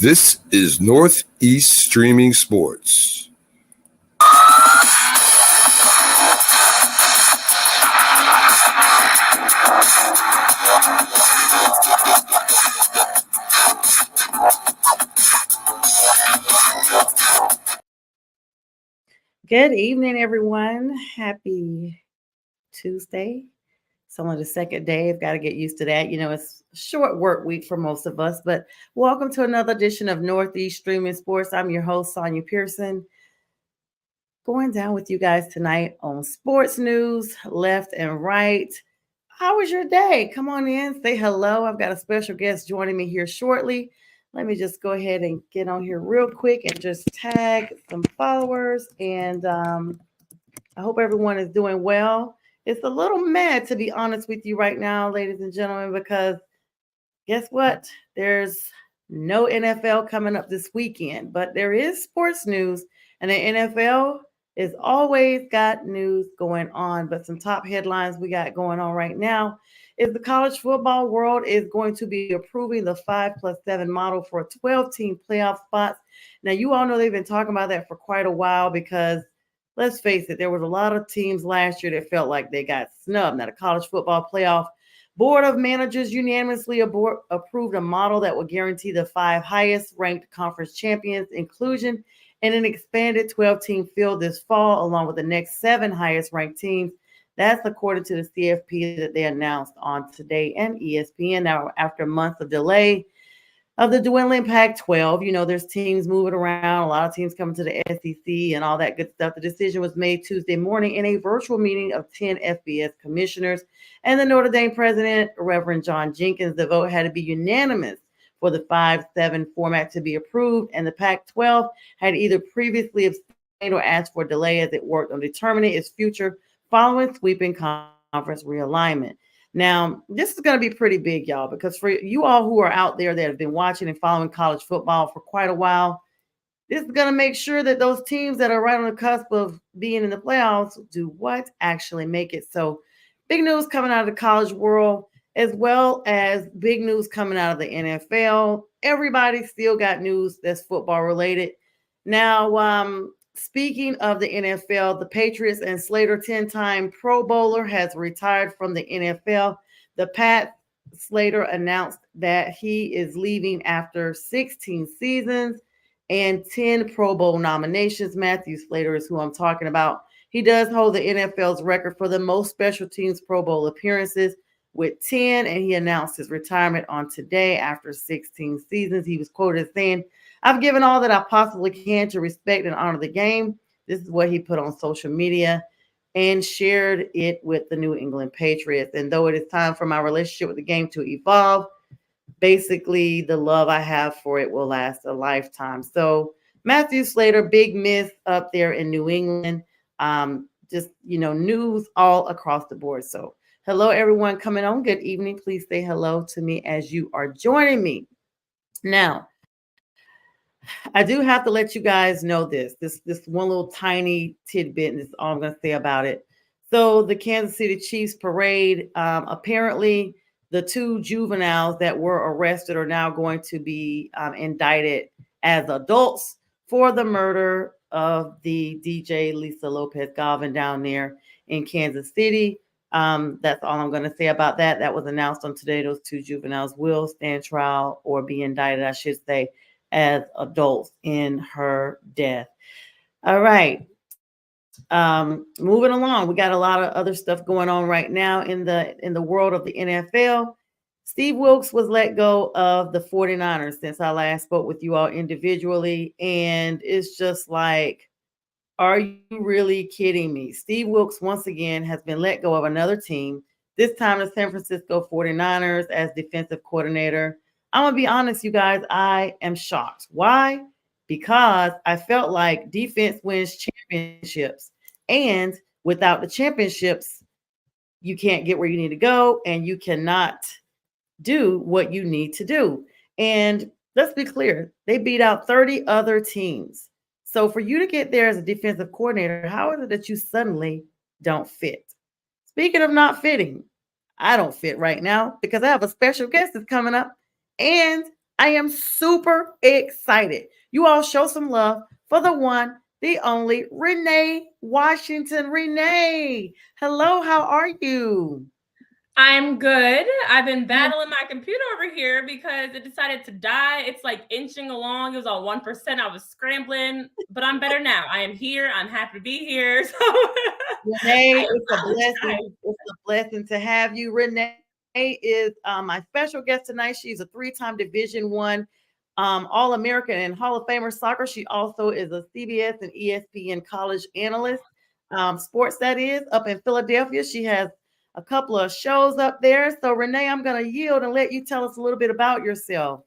This is Northeast Streaming Sports. Good evening, everyone. Happy Tuesday. It's only the second day. I've got to get used to that. You know, it's a short work week for most of us, but welcome to another edition of Northeast Streaming Sports. I'm your host, Sonia Pearson, going down with you guys tonight on sports news, left and right. How was your day? Come on in, say hello. I've got a special guest joining me here shortly. Let me just go ahead and get on here real quick and just tag some followers. And I hope everyone is doing well. It's a little mad, to be honest with you right now, ladies and gentlemen, because guess what? There's no NFL coming up this weekend, but there is sports news, and the NFL is always got news going on. But some top headlines we got going on right now is the college football world is going to be approving the 5+7 model for 12-team playoff spots. Now, you all know they've been talking about that for quite a while because let's face it, there was a lot of teams last year that felt like they got snubbed. Now, the college football playoff board of managers unanimously approved a model that will guarantee the 5 highest ranked conference champions inclusion in an expanded 12-team field this fall, along with the next 7 highest ranked teams. That's according to the CFP that they announced on Today and ESPN. Now, after months of delay of the dwindling Pac-12, you know, there's teams moving around, a lot of teams coming to the SEC and all that good stuff. The decision was made Tuesday morning in a virtual meeting of 10 FBS commissioners and the Notre Dame president, Reverend John Jenkins. The vote had to be unanimous for the 5-7 format to be approved, and the Pac-12 had either previously abstained or asked for a delay as it worked on determining its future following sweeping conference realignment. Now, this is going to be pretty big, y'all, because for you all who are out there that have been watching and following college football for quite a while, this is going to make sure that those teams that are right on the cusp of being in the playoffs do what? Actually make it. So big news coming out of the college world, as well as big news coming out of the NFL. Everybody still got news that's football related. Now, speaking of the NFL, the Patriots and Slater 10-time Pro Bowler has retired from the NFL. The Pat Slater announced that he is leaving after 16 seasons and 10 Pro Bowl nominations. Matthew Slater is who I'm talking about. He does hold the NFL's record for the most special teams Pro Bowl appearances with 10, and he announced his retirement on Today after 16 seasons. He was quoted as saying, "I've given all that I possibly can to respect and honor the game." This is what he put on social media and shared it with the New England Patriots. And though it is time for my relationship with the game to evolve, basically the love I have for it will last a lifetime. So Matthew Slater, big miss up there in New England. Just, you know, news all across the board. So hello, everyone coming on. Good evening. Please say hello to me as you are joining me. Now, I do have to let you guys know this one little tiny tidbit, and this is all I'm going to say about it. So the Kansas City Chiefs parade, apparently the 2 juveniles that were arrested are now going to be indicted as adults for the murder of the DJ Lisa Lopez Galvin down there in Kansas City. That's all I'm going to say about that. That was announced on Today. Those 2 juveniles will stand trial or be indicted, I should say, as adults in her death. All right. Moving along, we got a lot of other stuff going on right now in the world of the NFL. Steve Wilks was let go of the 49ers since I last spoke with you all individually, and it's just like, are you really kidding me? Steve Wilks once again has been let go of another team, this time the San Francisco 49ers as defensive coordinator. I'm going to be honest, you guys, I am shocked. Why? Because I felt like defense wins championships. And without the championships, you can't get where you need to go and you cannot do what you need to do. And let's be clear, they beat out 30 other teams. So for you to get there as a defensive coordinator, how is it that you suddenly don't fit? Speaking of not fitting, I don't fit right now because I have a special guest that's coming up. And I am super excited. You all show some love for the one, the only Renee Washington. Renee, hello, how are you? I'm good. I've been battling my computer over here because it decided to die. It's like inching along. It was on 1%. I was scrambling, but I'm better now. I am here. I'm happy to be here. So Renee, I it's a blessing. apologize. It's a blessing to have you. Renee is my special guest tonight. She's a three-time Division I All-American and Hall of Famer soccer. She also is a CBS and ESPN college analyst, sports that is, up in Philadelphia. She has a couple of shows up there. So Renee, I'm going to yield and let you tell us a little bit about yourself.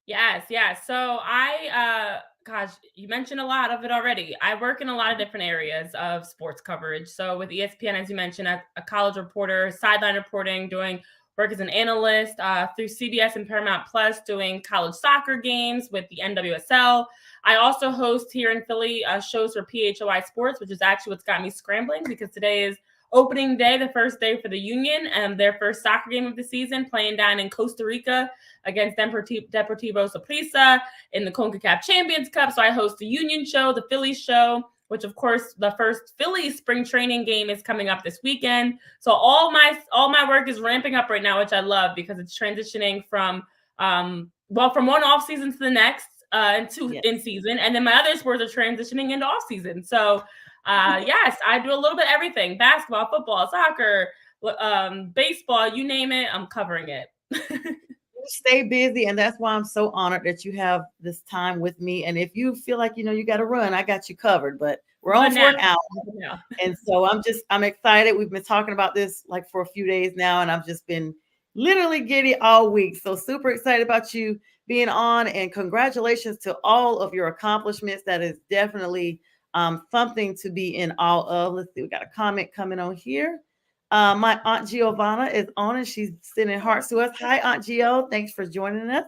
Yes. So gosh, you mentioned a lot of it already. I work in a lot of different areas of sports coverage. So with ESPN, as you mentioned, a college reporter, sideline reporting, doing work as an analyst through CBS and Paramount Plus, doing college soccer games with the NWSL. I also host here in Philly shows for PHOI Sports, which is actually what's got me scrambling because today is opening day, the first day for the Union and their first soccer game of the season, playing down in Costa Rica against Deportivo Saprissa in the CONCACAF Champions Cup. So I host the Union show, the Phillies show, which of course the first Phillies spring training game is coming up this weekend. So all my work is ramping up right now, which I love because it's transitioning from from one off season to the next in season, and then my other sports are transitioning into off season. So yes, I do a little bit of everything: basketball, football, soccer, baseball, you name it, I'm covering it. Stay busy, and that's why I'm so honored that you have this time with me. And if you feel like you got to run, I got you covered. But we're on for an hour, and so I'm excited. We've been talking about this like for a few days now, and I've just been literally giddy all week. So super excited about you being on, and congratulations to all of your accomplishments. That is definitely something to be in awe of. Let's see, we got a comment coming on here. My Aunt Giovanna is on and she's sending hearts to us. Hi, Aunt Gio. Thanks for joining us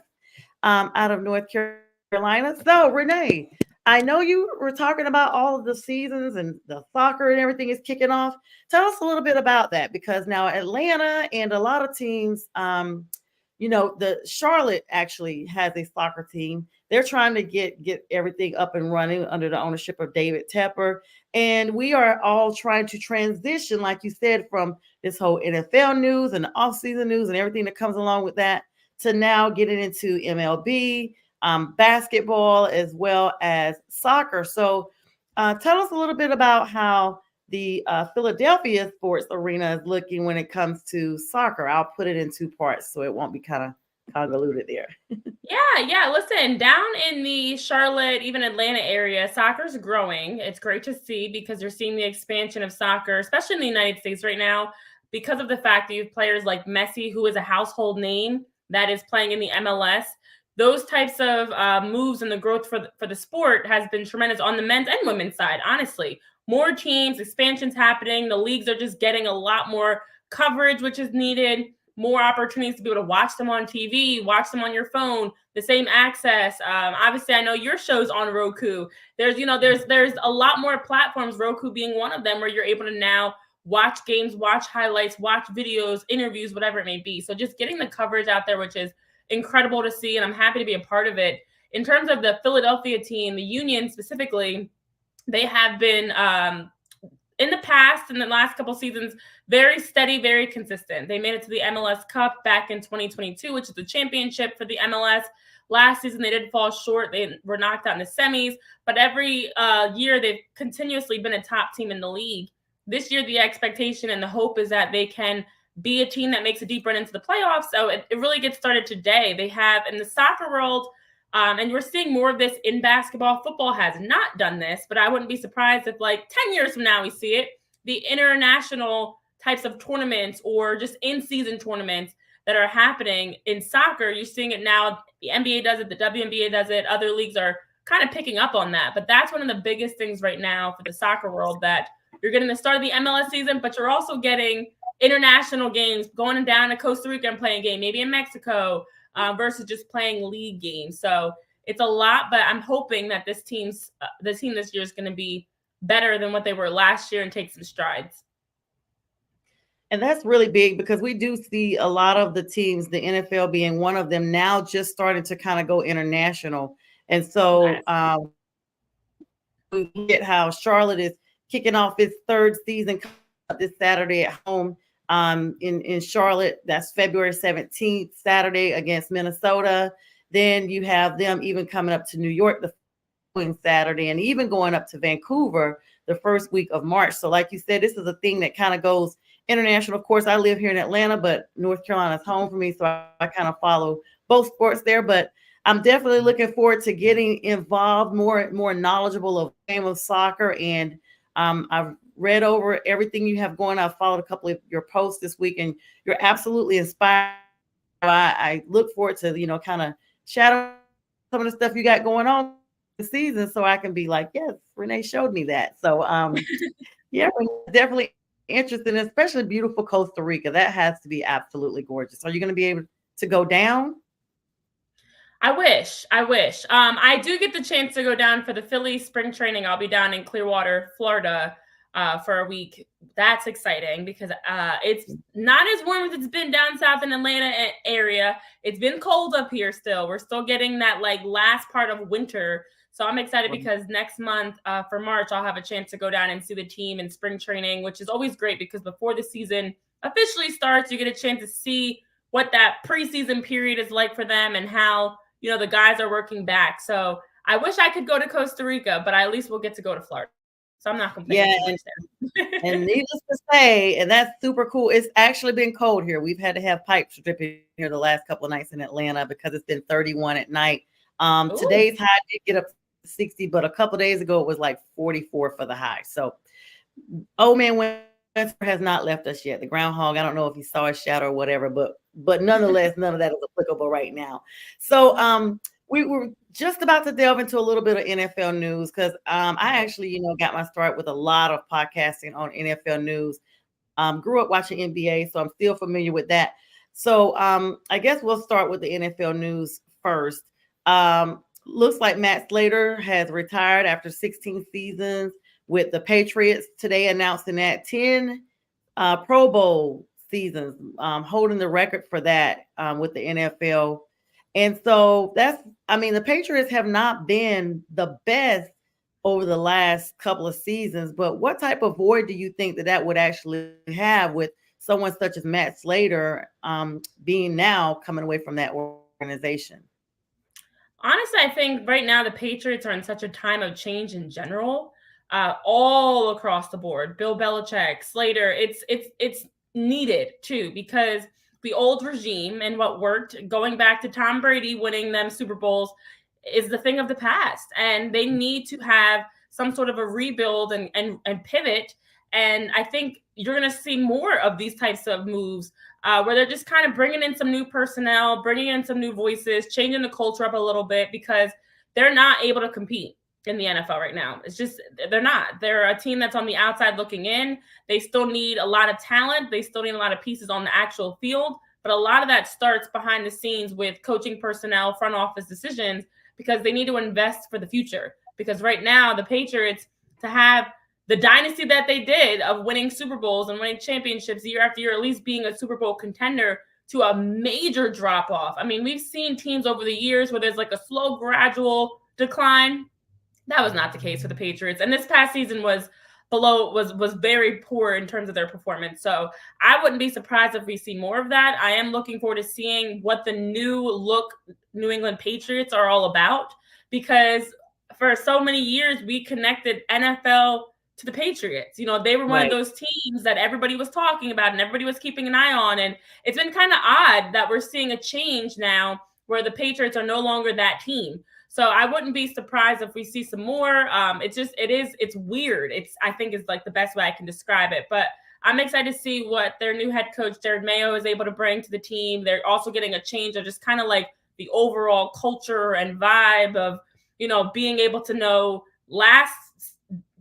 out of North Carolina. So, Renee, I know you were talking about all of the seasons and the soccer and everything is kicking off. Tell us a little bit about that because now Atlanta and a lot of teams, the Charlotte actually has a soccer team. They're trying to get everything up and running under the ownership of David Tepper. And we are all trying to transition, like you said, from this whole NFL news and the offseason news and everything that comes along with that to now getting into MLB, basketball, as well as soccer. So tell us a little bit about how the Philadelphia sports arena is looking when it comes to soccer. I'll put it in two parts so it won't be kind of convoluted there. Yeah. Listen, down in the Charlotte, even Atlanta area, soccer's growing. It's great to see because you're seeing the expansion of soccer, especially in the United States right now, because of the fact that you have players like Messi, who is a household name that is playing in the MLS. Those types of moves and the growth for the sport has been tremendous on the men's and women's side, honestly. More teams, expansions happening. The leagues are just getting a lot more coverage, which is needed. More opportunities to be able to watch them on TV, watch them on your phone, the same access. Obviously, I know your show's on Roku. There's a lot more platforms, Roku being one of them, where you're able to now watch games, watch highlights, watch videos, interviews, whatever it may be. So just getting the coverage out there, which is incredible to see, and I'm happy to be a part of it. In terms of the Philadelphia team, the Union specifically, they have been in the past, in the last couple seasons, very steady, very consistent. They made it to the MLS Cup back in 2022, which is the championship for the MLS. Last season, they did fall short. They were knocked out in the semis, but every year they've continuously been a top team in the league. This year, the expectation and the hope is that they can be a team that makes a deep run into the playoffs. So it really gets started today. They have, in the soccer world, and we're seeing more of this in basketball. Football has not done this, but I wouldn't be surprised if 10 years from now we see it. The international types of tournaments or just in-season tournaments that are happening in soccer, you're seeing it now. The NBA does it, the WNBA does it. Other leagues are kind of picking up on that. But that's one of the biggest things right now for the soccer world, that you're getting the start of the MLS season, but you're also getting international games, going down to Costa Rica and playing a game, maybe in Mexico, versus just playing league games. So it's a lot, but I'm hoping that the team this year is going to be better than what they were last year and take some strides. And that's really big because we do see a lot of the teams, the NFL being one of them, now just starting to kind of go international. And so we get how Charlotte is kicking off its third season this Saturday at home in Charlotte. That's February 17th, Saturday against Minnesota. Then you have them even coming up to New York the following Saturday, and even going up to Vancouver the first week of March. So like you said, this is a thing that kind of goes international. Of course, I live here in Atlanta, but North Carolina is home for me, so I kind of follow both sports there. But I'm definitely looking forward to getting involved, more knowledgeable of the game of soccer. And I've read over everything you have going. I've followed a couple of your posts this week, and you're absolutely inspired. I look forward to, kind of shadow some of the stuff you got going on this season, so I can be like, yes, Renee showed me that. So yeah, definitely interested, especially beautiful Costa Rica. That has to be absolutely gorgeous. Are you going to be able to go down? I wish. I do get the chance to go down for the Philly spring training. I'll be down in Clearwater, Florida, for a week. That's exciting because it's not as warm as it's been down south in Atlanta area. It's been cold up here still. We're still getting that like last part of winter. So I'm excited because next month for March, I'll have a chance to go down and see the team in spring training, which is always great because before the season officially starts, you get a chance to see what that preseason period is like for them and how the guys are working back. So I wish I could go to Costa Rica, but I at least will get to go to Florida. So I'm not complaining too much there. And needless to say, and that's super cool. It's actually been cold here. We've had to have pipes dripping here the last couple of nights in Atlanta because it's been 31 at night. Today's high did get up to 60, but a couple of days ago it was like 44 for the high. So old man winter has not left us yet. The groundhog, I don't know if he saw a shadow or whatever, but nonetheless, none of that is applicable right now. So we were just about to delve into a little bit of NFL news because I actually, got my start with a lot of podcasting on NFL news. Grew up watching NBA, so I'm still familiar with that. So I guess we'll start with the NFL news first. Looks like Matt Slater has retired after 16 seasons with the Patriots. Today announcing that 10 Pro Bowl seasons, holding the record for that with the NFL. And so the Patriots have not been the best over the last couple of seasons, but what type of void do you think that would actually have with someone such as Matt Slater being now coming away from that organization? Honestly, I think right now the Patriots are in such a time of change in general, all across the board. Bill Belichick, Slater, it's needed too, because the old regime and what worked, going back to Tom Brady winning them Super Bowls, is the thing of the past. And they need to have some sort of a rebuild and pivot. And I think you're going to see more of these types of moves where they're just kind of bringing in some new personnel, bringing in some new voices, changing the culture up a little bit because they're not able to compete in the NFL right now. It's just, they're not. They're a team that's on the outside looking in. They still need a lot of talent. They still need a lot of pieces on the actual field. But a lot of that starts behind the scenes with coaching personnel, front office decisions, because they need to invest for the future. Because right now, the Patriots, to have the dynasty that they did of winning Super Bowls and winning championships year after year, at least being a Super Bowl contender, to a major drop off. I mean, we've seen teams over the years where there's like a slow, gradual decline. That was not the case for the Patriots. And this past season was very poor in terms of their performance. So I wouldn't be surprised if we see more of that. I am looking forward to seeing what the new look New England Patriots are all about, because for so many years we connected NFL to the Patriots. They were one of those teams that everybody was talking about and everybody was keeping an eye on. And it's been kind of odd that we're seeing a change now where the Patriots are no longer that team. So I wouldn't be surprised if we see some more. It's weird. I think is like the best way I can describe it. But I'm excited to see what their new head coach, Jared Mayo, is able to bring to the team. They're also getting a change of just kind of like the overall culture and vibe of, being able to know last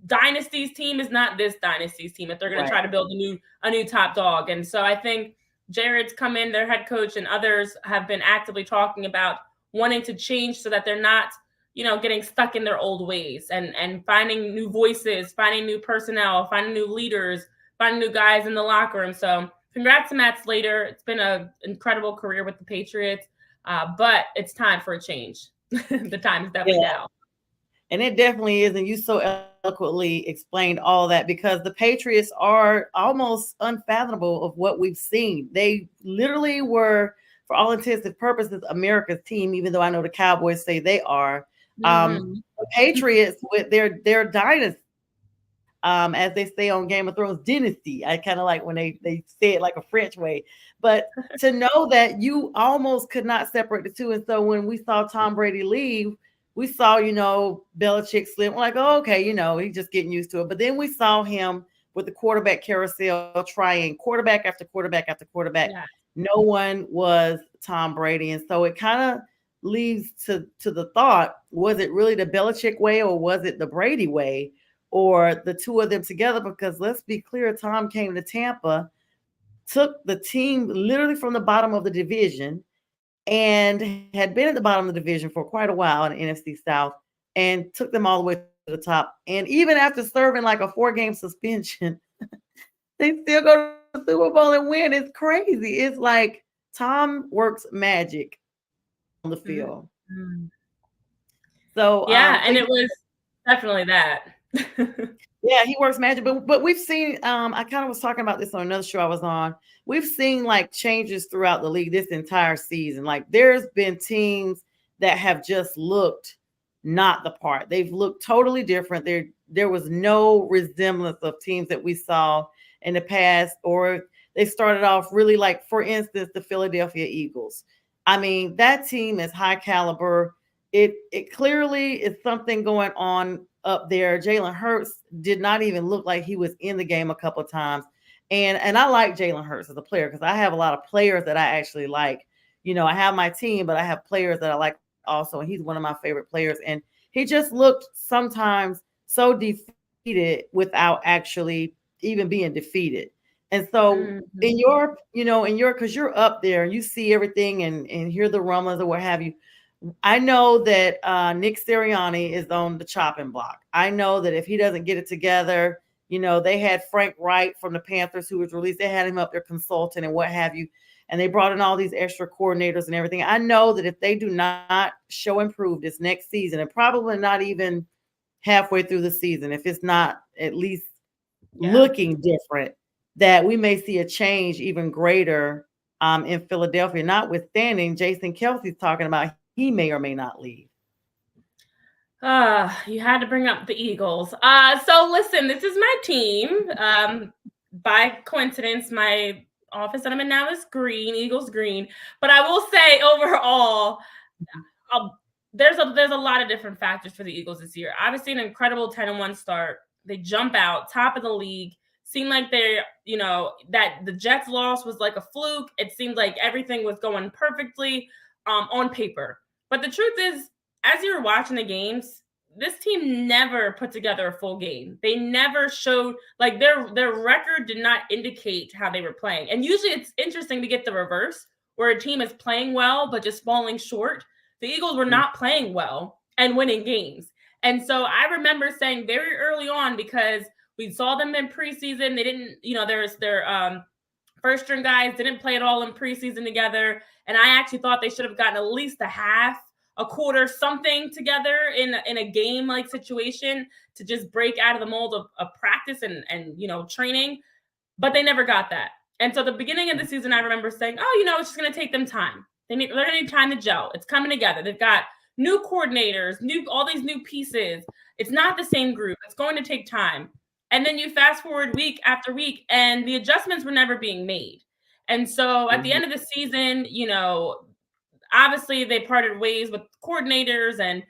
dynasty's team is not this dynasty's team, if they're going to try to build a new top dog. And so I think Jared's come in, their head coach, and others have been actively talking about wanting to change so that they're not, getting stuck in their old ways and finding new voices, finding new personnel, finding new leaders, finding new guys in the locker room. So congrats to Matt Slater. It's been an incredible career with the Patriots, but it's time for a change. The time is definitely now. And it definitely is. And you so eloquently explained all that, because the Patriots are almost unfathomable of what we've seen. They literally were, for all intents and purposes, America's team, even though I know the Cowboys say they are. The Patriots with their dynasty, as they say on Game of Thrones, dynasty. I kind of like when they say it like a French way. But to know that you almost could not separate the two. And so when we saw Tom Brady leave, we saw, Belichick slip. We're like, oh, okay, he's just getting used to it. But then we saw him with the quarterback carousel, trying quarterback after quarterback after quarterback. Yeah. No one was Tom Brady. And so it kind of leads to the thought, was it really the Belichick way, or was it the Brady way, or the two of them together? Because let's be clear, Tom came to Tampa, took the team literally from the bottom of the division, and had been at the bottom of the division for quite a while in the NFC South, and took them all the way to the top. And even after serving like a 4-game suspension, they still go to the Super Bowl and win. It's crazy. It's like Tom works magic on the field. Mm-hmm. So yeah, and it was definitely that. Yeah, he works magic. But we've seen, I kind of was talking about this on another show I was on. We've seen like changes throughout the league this entire season. Like there's been teams that have just looked not the part. They've looked totally different. There was no resemblance of teams that we saw in the past, or they started off really, like, for instance, the Philadelphia Eagles. I mean, that team is high caliber. It clearly is something going on up there. Jalen Hurts did not even look like he was in the game a couple of times. And I like Jalen Hurts as a player, because I have a lot of players that I actually like. I have my team, but I have players that I like also, and he's one of my favorite players. And he just looked sometimes so defeated without actually even being defeated. And so in your, because you're up there and you see everything and hear the rumblings or what have you. I know that Nick Sirianni is on the chopping block. I know that if he doesn't get it together, they had Frank Wright from the Panthers who was released. They had him up there consulting and what have you. And they brought in all these extra coordinators and everything. I know that if they do not show improve this next season, and probably not even halfway through the season, if it's not at least looking different, that we may see a change even greater in Philadelphia, notwithstanding Jason Kelsey's talking about he may or may not leave. You had to bring up the Eagles. So listen, this is my team. By coincidence, my office that I'm in now is green, Eagles green. But I will say overall, there's a lot of different factors for the Eagles this year. Obviously, an incredible 10-1 start. They jump out top of the league. Seemed like they're, that the Jets loss was like a fluke. It seemed like everything was going perfectly on paper. But the truth is, as you were watching the games, this team never put together a full game. They never showed, like, their record did not indicate how they were playing. And usually it's interesting to get the reverse, where a team is playing well but just falling short. The Eagles were not playing well and winning games. And so I remember saying very early on, because we saw them in preseason, they didn't, their first string guys didn't play at all in preseason together. And I actually thought they should have gotten at least a half, a quarter, something together in a game like situation to just break out of the mold of practice and training. But they never got that. And so the beginning of the season, I remember saying, it's just going to take them time. They're going to need time to gel. It's coming together. They've got new coordinators, all these new pieces. It's not the same group. It's going to take time. And then you fast forward week after week, and the adjustments were never being made. And so at the end of the season, obviously they parted ways with coordinators, and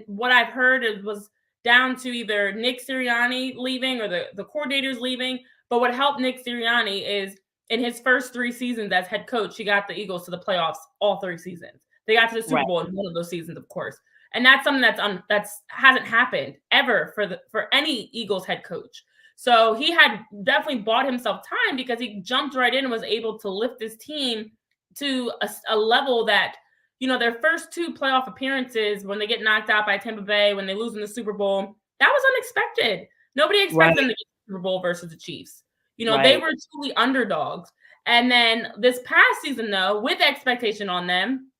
what I've heard, it was down to either Nick Sirianni leaving or the coordinators leaving. But what helped Nick Sirianni is in his first 3 seasons as head coach, he got the Eagles to the playoffs all 3 seasons. They got to the Super Bowl in one of those seasons, of course. And that's something that's hasn't happened ever for any Eagles head coach. So he had definitely bought himself time, because he jumped right in and was able to lift this team to a level that, their first 2 playoff appearances, when they get knocked out by Tampa Bay, when they lose in the Super Bowl, that was unexpected. Nobody expected them to get the Super Bowl versus the Chiefs. You know, they were truly underdogs. And then this past season, though, with expectation on them,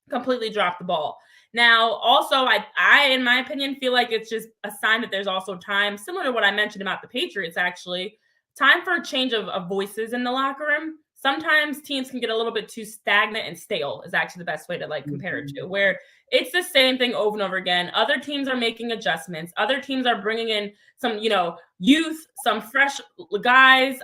completely dropped the ball. Now, also, I, in my opinion, feel like it's just a sign that there's also time, similar to what I mentioned about the Patriots, actually, time for a change of voices in the locker room. Sometimes teams can get a little bit too stagnant and stale is actually the best way to like compare it to, where it's the same thing over and over again. Other teams are making adjustments. Other teams are bringing in some, you know, youth, some fresh guys,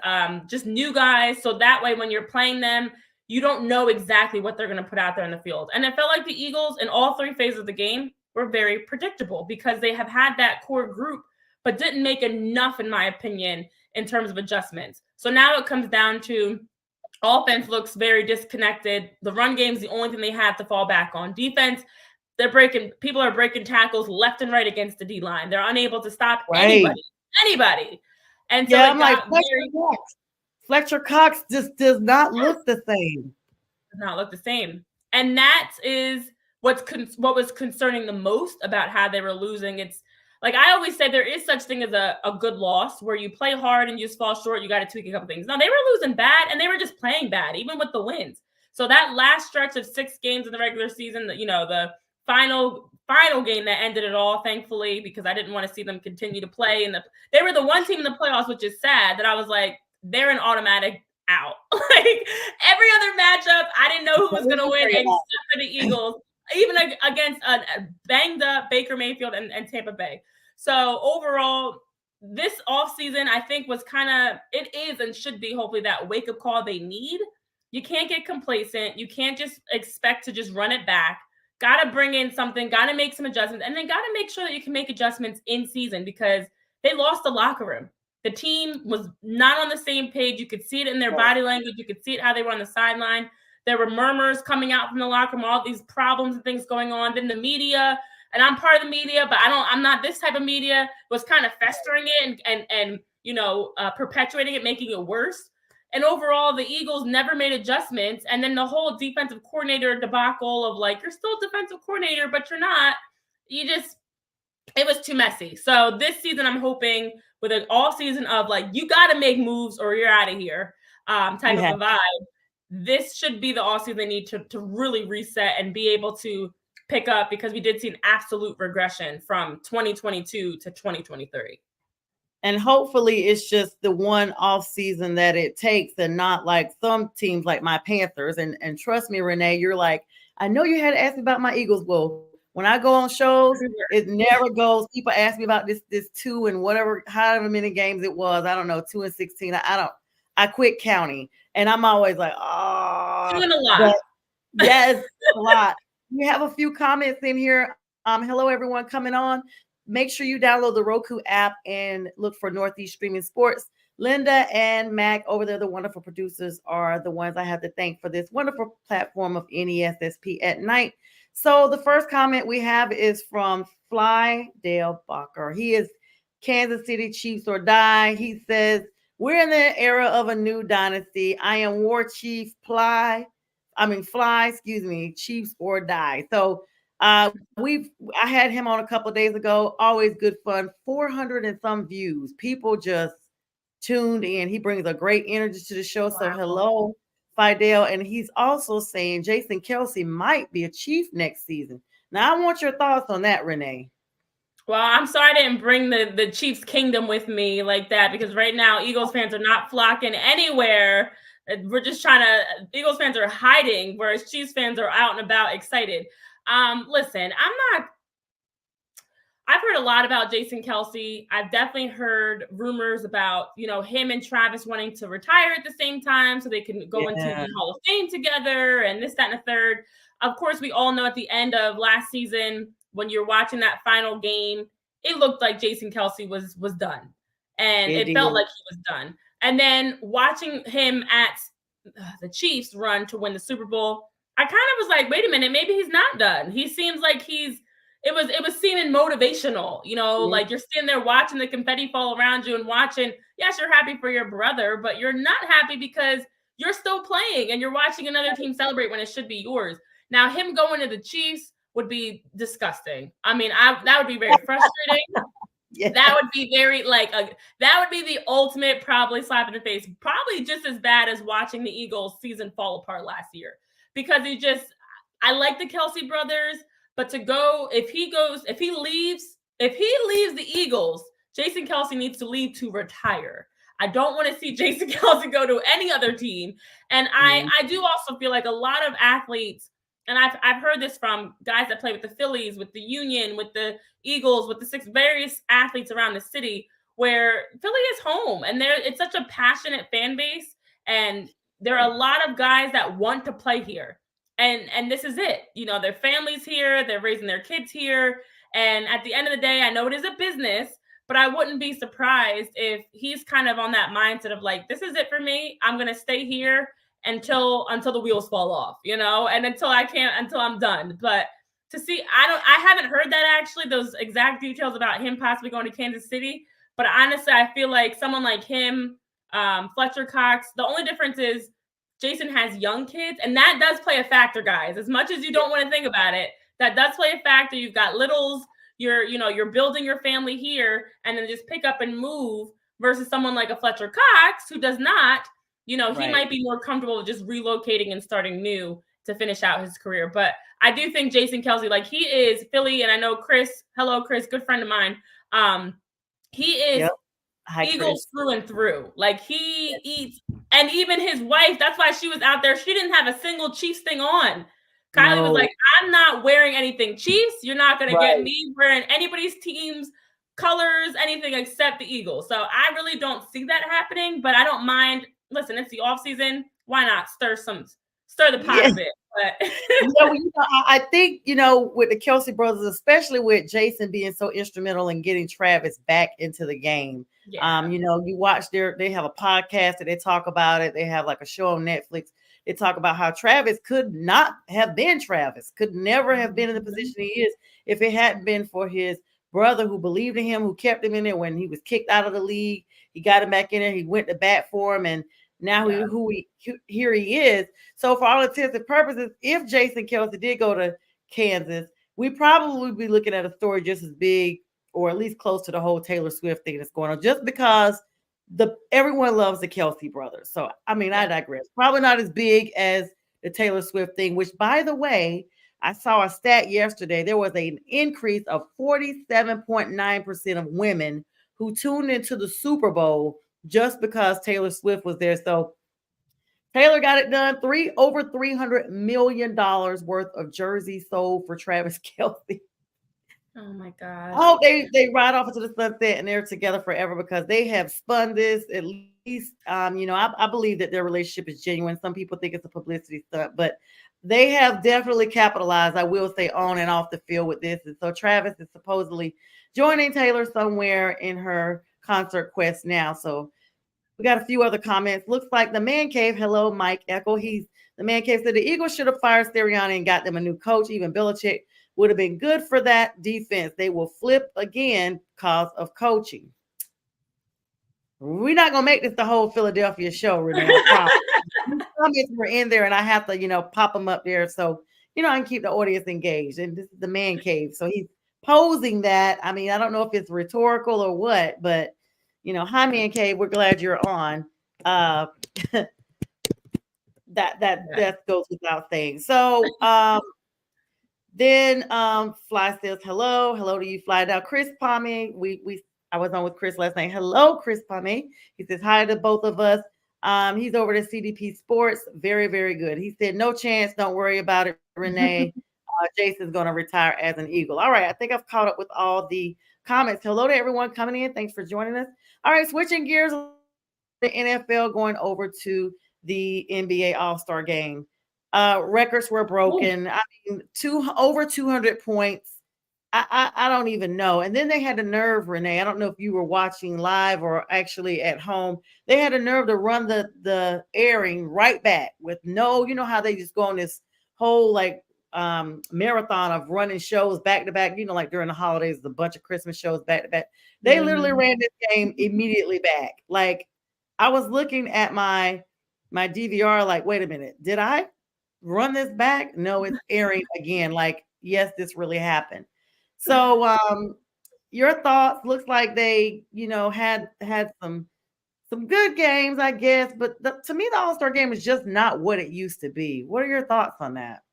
just new guys. So that way, when you're playing them, you don't know exactly what they're going to put out there in the field. And it felt like the Eagles in all three phases of the game were very predictable because they have had that core group, but didn't make enough, in my opinion, in terms of adjustments. So now it comes down to offense looks very disconnected. The run game is the only thing they have to fall back on. Defense, people are breaking tackles left and right against the D-line. They're unable to stop anybody. And so I'm like, Fletcher Cox just does not look the same. Does not look the same. And that is what was concerning the most about how they were losing. It's like I always say, there is such thing as a good loss where you play hard and you just fall short. You got to tweak a couple things. No, they were losing bad and they were just playing bad, even with the wins. So that last stretch of 6 games in the regular season, the final game that ended it all, thankfully, because I didn't want to see them continue to play. And they were the one team in the playoffs, which is sad, that I was like, they're an automatic out. Like every other matchup, I didn't know who was going to win except for the Eagles, even against a banged up Baker Mayfield and Tampa Bay. So overall, this offseason, I think it is and should be hopefully that wake-up call they need. You can't get complacent. You can't just expect to just run it back. Got to bring in something, got to make some adjustments, and then got to make sure that you can make adjustments in season because they lost the locker room. The team was not on the same page. You could see it in their body language. You could see it how they were on the sideline. There were murmurs coming out from the locker room, all these problems and things going on. Then the media, and I'm part of the media, but I'm not this type of media, was kind of festering it and perpetuating it, making it worse. And overall, the Eagles never made adjustments. And then the whole defensive coordinator debacle of like, you're still a defensive coordinator, but you're not. It was too messy. So this season, I'm hoping with an all season of like, you got to make moves or you're out of here type of a vibe. This should be the all season they need to really reset and be able to pick up, because we did see an absolute regression from 2022 to 2023. And hopefully it's just the one off season that it takes and not like some teams like my Panthers. And trust me, Renee, you're like, I know you had to ask me about my Eagles. Well, when I go on shows, it never goes. People ask me about this 2 and whatever, however many games it was. I don't know, 2 and 16. I quit counting. And I'm always like, doing a lot. Yes, a lot. We have a few comments in here. Hello, everyone coming on. Make sure you download the Roku app and look for Northeast Streaming Sports. Linda and Mac over there, the wonderful producers, are the ones I have to thank for this wonderful platform of NESSP at night. So the first comment we have is from Flydale Bacher. He is Kansas City Chiefs or die. He says, we're in the era of a new dynasty. I am War Chief Fly, Chiefs or die. So I had him on a couple of days ago. Always good fun. 400 and some views. People just tuned in. He brings a great energy to the show. Wow. So hello, Fidel. And he's also saying Jason Kelce might be a Chief next season. Now I want your thoughts on that, Renee. Well, I'm sorry I didn't bring the Chiefs kingdom with me like that, because right now Eagles fans are not flocking anywhere. We're just Eagles fans are hiding, whereas Chiefs fans are out and about excited. Listen, I've heard a lot about Jason Kelce. I've definitely heard rumors about, him and Travis wanting to retire at the same time so they can go into the Hall of Fame together and this, that, and the third. Of course, we all know at the end of last season, when you're watching that final game, it looked like Jason Kelce was done. And it felt like he was done. And then watching him at the Chiefs run to win the Super Bowl, I kind of was like, wait a minute, maybe he's not done. He seems like it was seeming motivational, like you're sitting there watching the confetti fall around you and watching, yes, you're happy for your brother, but you're not happy because you're still playing and you're watching another team celebrate when it should be yours. Now, him going to the Chiefs would be disgusting. I mean, that would be very frustrating. Yeah. That would be very that would be the ultimate probably slap in the face. Probably just as bad as watching the Eagles season fall apart last year. Because I like the Kelsey brothers, but if he leaves the Eagles, Jason Kelsey needs to leave to retire. I don't want to see Jason Kelsey go to any other team. And I do also feel like a lot of athletes, and I've heard this from guys that play with the Phillies, with the Union, with the Eagles, with the six various athletes around the city, where Philly is home, and it's such a passionate fan base, and there are a lot of guys that want to play here, and this is it. Their families here, they're raising their kids here, and at the end of the day, I know it is a business, but I wouldn't be surprised if he's kind of on that mindset of like, this is it for me. I'm gonna stay here until the wheels fall off, and until I'm done. But to see, I haven't heard that actually, those exact details about him possibly going to Kansas City. But honestly, I feel like someone like him, Fletcher Cox, the only difference is Jason has young kids, and that does play a factor, guys. As much as you don't want to think about it, that does play a factor. You've got littles, you're building your family here, and then just pick up and move versus someone like a Fletcher Cox who does not. He might be more comfortable with just relocating and starting new to finish out his career. But I do think Jason Kelsey, like, he is Philly, and I know Chris, hello, Chris, good friend of mine. He is Eagles through and through. Like, he eats, and even his wife, that's why she was out there. She didn't have a single Chiefs thing on. Kylie was like, I'm not wearing anything Chiefs. You're not going to get me wearing anybody's team's colors, anything except the Eagles. So I really don't see that happening, but I don't mind. Listen, it's the off season. Why not stir the pot a bit? But I think, with the Kelsey brothers, especially with Jason being so instrumental in getting Travis back into the game. Yeah. You watch they have a podcast that they talk about it. They have like a show on Netflix. They talk about how Travis could not have been Travis, could never have been in the position he is if it hadn't been for his brother who believed in him, who kept him in there when he was kicked out of the league. He got him back in there. He went to bat for him, and now here he is. So for all intents and purposes, if Jason Kelsey did go to Kansas, we probably would be looking at a story just as big, or at least close to the whole Taylor Swift thing that's going on, just because everyone loves the Kelsey brothers. So, I digress. Probably not as big as the Taylor Swift thing, which, by the way, I saw a stat yesterday. There was an increase of 47.9% of women who tuned into the Super Bowl just because Taylor Swift was there. So Taylor got it done. Over $300 million worth of jerseys sold for Travis Kelsey. Oh my God. Oh, they ride off into the sunset and they're together forever because they have spun this at least. I believe that their relationship is genuine. Some people think it's a publicity stunt, but they have definitely capitalized, I will say, on and off the field with this. And so Travis is supposedly joining Taylor somewhere in her concert quest now. So we got a few other comments. Looks like the Man Cave. Hello, Mike Echo. The Man Cave said the Eagles should have fired Sirianni and got them a new coach. Even Belichick would have been good for that defense. They will flip again because of coaching. We're not going to make this the whole Philadelphia show, Renee. Comments were in there, and I have to, pop them up there so, I can keep the audience engaged. And this is the Man Cave. So he's posing that. I don't know if it's rhetorical or what, but, hi, Man Cave. We're glad you're on. That goes without saying. So, then Fly says hello to you, Fly. Now Chris Palme, I was on with Chris last night. Hello, Chris Palme. He says hi to both of us. He's over at CDP Sports. Very, very good. He said no chance. Don't worry about it, Renee. Jason's going to retire as an Eagle. All right, I think I've caught up with all the comments. Hello to everyone coming in. Thanks for joining us. All right, switching gears, the NFL going over to the NBA All-Star game. Records were broken. Over 200 points. I don't even know. And then they had the nerve, Renee. I don't know if you were watching live or actually at home. They had a nerve to run the airing right back with no, how they just go on this whole marathon of running shows back to back. Like during the holidays, a bunch of Christmas shows back to back. They literally ran this game immediately back. Like, I was looking at my DVR, like, wait a minute, did I run this back? No, it's airing again. Like, yes, this really happened. So your thoughts? Looks like they, had some good games, I guess. But to me, the All-Star game is just not what it used to be. What are your thoughts on that?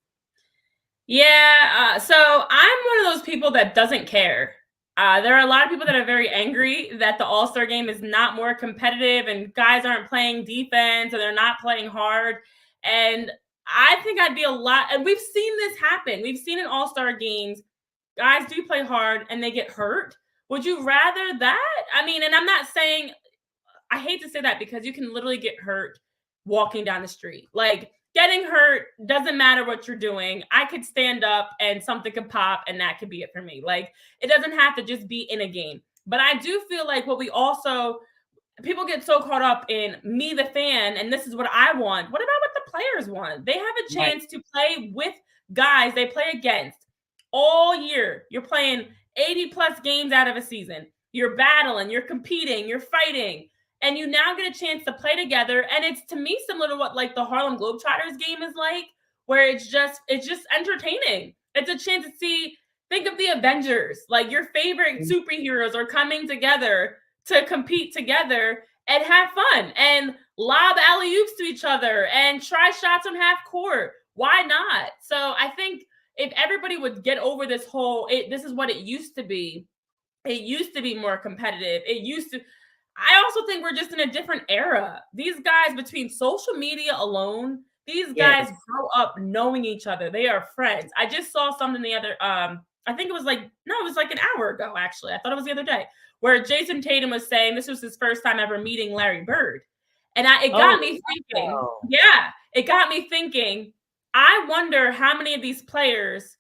Yeah, so I'm one of those people that doesn't care. There are a lot of people that are very angry that the All-Star game is not more competitive and guys aren't playing defense and they're not playing hard. And I think I'd be a lot, and we've seen this happen. We've seen in All-Star games, guys do play hard and they get hurt. Would you rather that? I mean, and I'm not saying, I hate to say that because you can literally get hurt walking down the street. Like, getting hurt doesn't matter what you're doing. I could stand up and something could pop and that could be it for me. Like, it doesn't have to just be in a game. But I do feel like people get so caught up in me, the fan, and this is what I want. What about what the players want? They have a chance to play with guys they play against all year. You're playing 80 plus games out of a season. You're battling, you're competing, you're fighting. And you now get a chance to play together. And it's, to me, similar to what like the Harlem Globetrotters game is like, where it's just entertaining. It's a chance to think of the Avengers, like your favorite superheroes are coming together to compete together and have fun and lob alley-oops to each other and try shots on half court. Why not? So I think if everybody would get over this this is what it used to be. It used to be more competitive. I also think we're just in a different era. These guys, between social media alone, these guys grow up knowing each other. They are friends. I just saw something the other, I think it was like an hour ago, actually. I thought it was the other day, where Jason Tatum was saying this was his first time ever meeting Larry Bird. And it got me thinking, I wonder how many of these players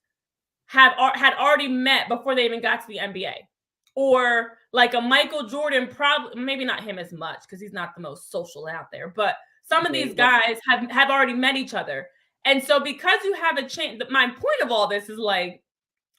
had already met before they even got to the NBA. Or like a Michael Jordan, probably, maybe not him as much because he's not the most social out there, but some of these guys have already met each other. And so because you have a chance, my point of all this is like,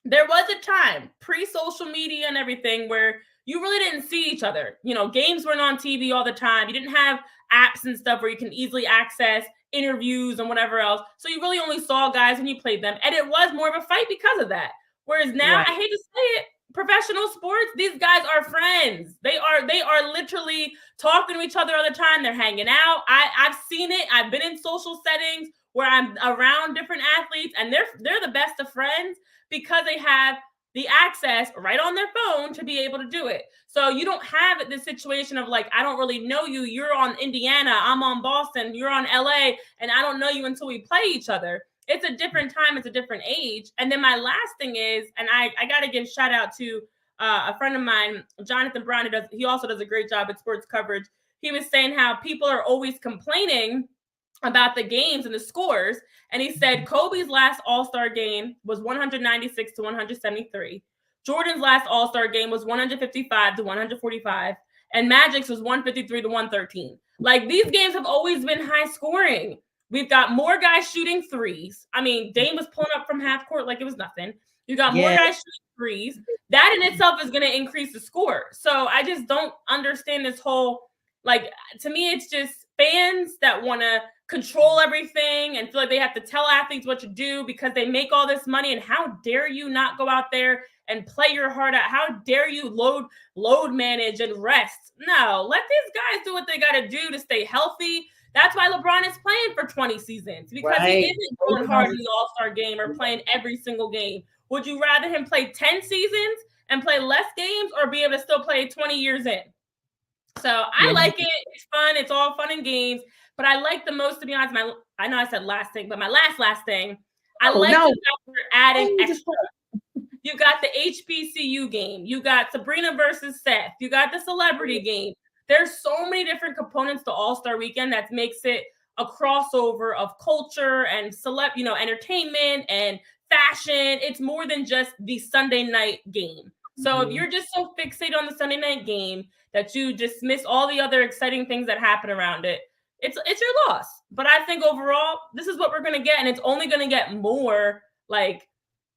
there was a time pre-social media and everything where you really didn't see each other. Games weren't on TV all the time. You didn't have apps and stuff where you can easily access interviews and whatever else. So you really only saw guys when you played them. And it was more of a fight because of that. Whereas now, I hate to say it, professional sports, these guys are friends. They are literally talking to each other all the time. They're hanging out. I've seen it. I've been in social settings where I'm around different athletes and they're the best of friends because they have the access right on their phone to be able to do it. So you don't have this situation of like, I don't really know you. You're on Indiana. I'm on Boston. You're on LA. And I don't know you until we play each other. It's a different time. It's a different age. And then my last thing is, and I got to give shout out to a friend of mine, Jonathan Brown. He also does a great job at sports coverage. He was saying how people are always complaining about the games and the scores. And he said Kobe's last All-Star game was 196 to 173. Jordan's last All-Star game was 155 to 145. And Magic's was 153 to 113. Like, these games have always been high scoring. We've got more guys shooting threes. I mean, Dame was pulling up from half court like it was nothing. You got more guys shooting threes. That in itself is going to increase the score. So I just don't understand this whole, like, to me, it's just fans that want to control everything and feel like they have to tell athletes what to do because they make all this money. And how dare you not go out there and play your heart out? How dare you load manage and rest? No, let these guys do what they got to do to stay healthy. That's why LeBron is playing for 20 seasons, because he isn't going hard in the All-Star game or playing every single game. Would you rather him play 10 seasons and play less games or be able to still play 20 years in? So I like it. It's fun. It's all fun and games. But I like the most, to be honest, I know I said last thing, but my last thing, I like that we're adding extra. You got the HBCU game. You got Sabrina versus Seth. You got the celebrity game. There's so many different components to All-Star Weekend that makes it a crossover of culture and entertainment and fashion. It's more than just the Sunday night game. So if you're just so fixated on the Sunday night game that you dismiss all the other exciting things that happen around it, it's your loss. But I think overall, this is what we're going to get. And it's only going to get more. Like,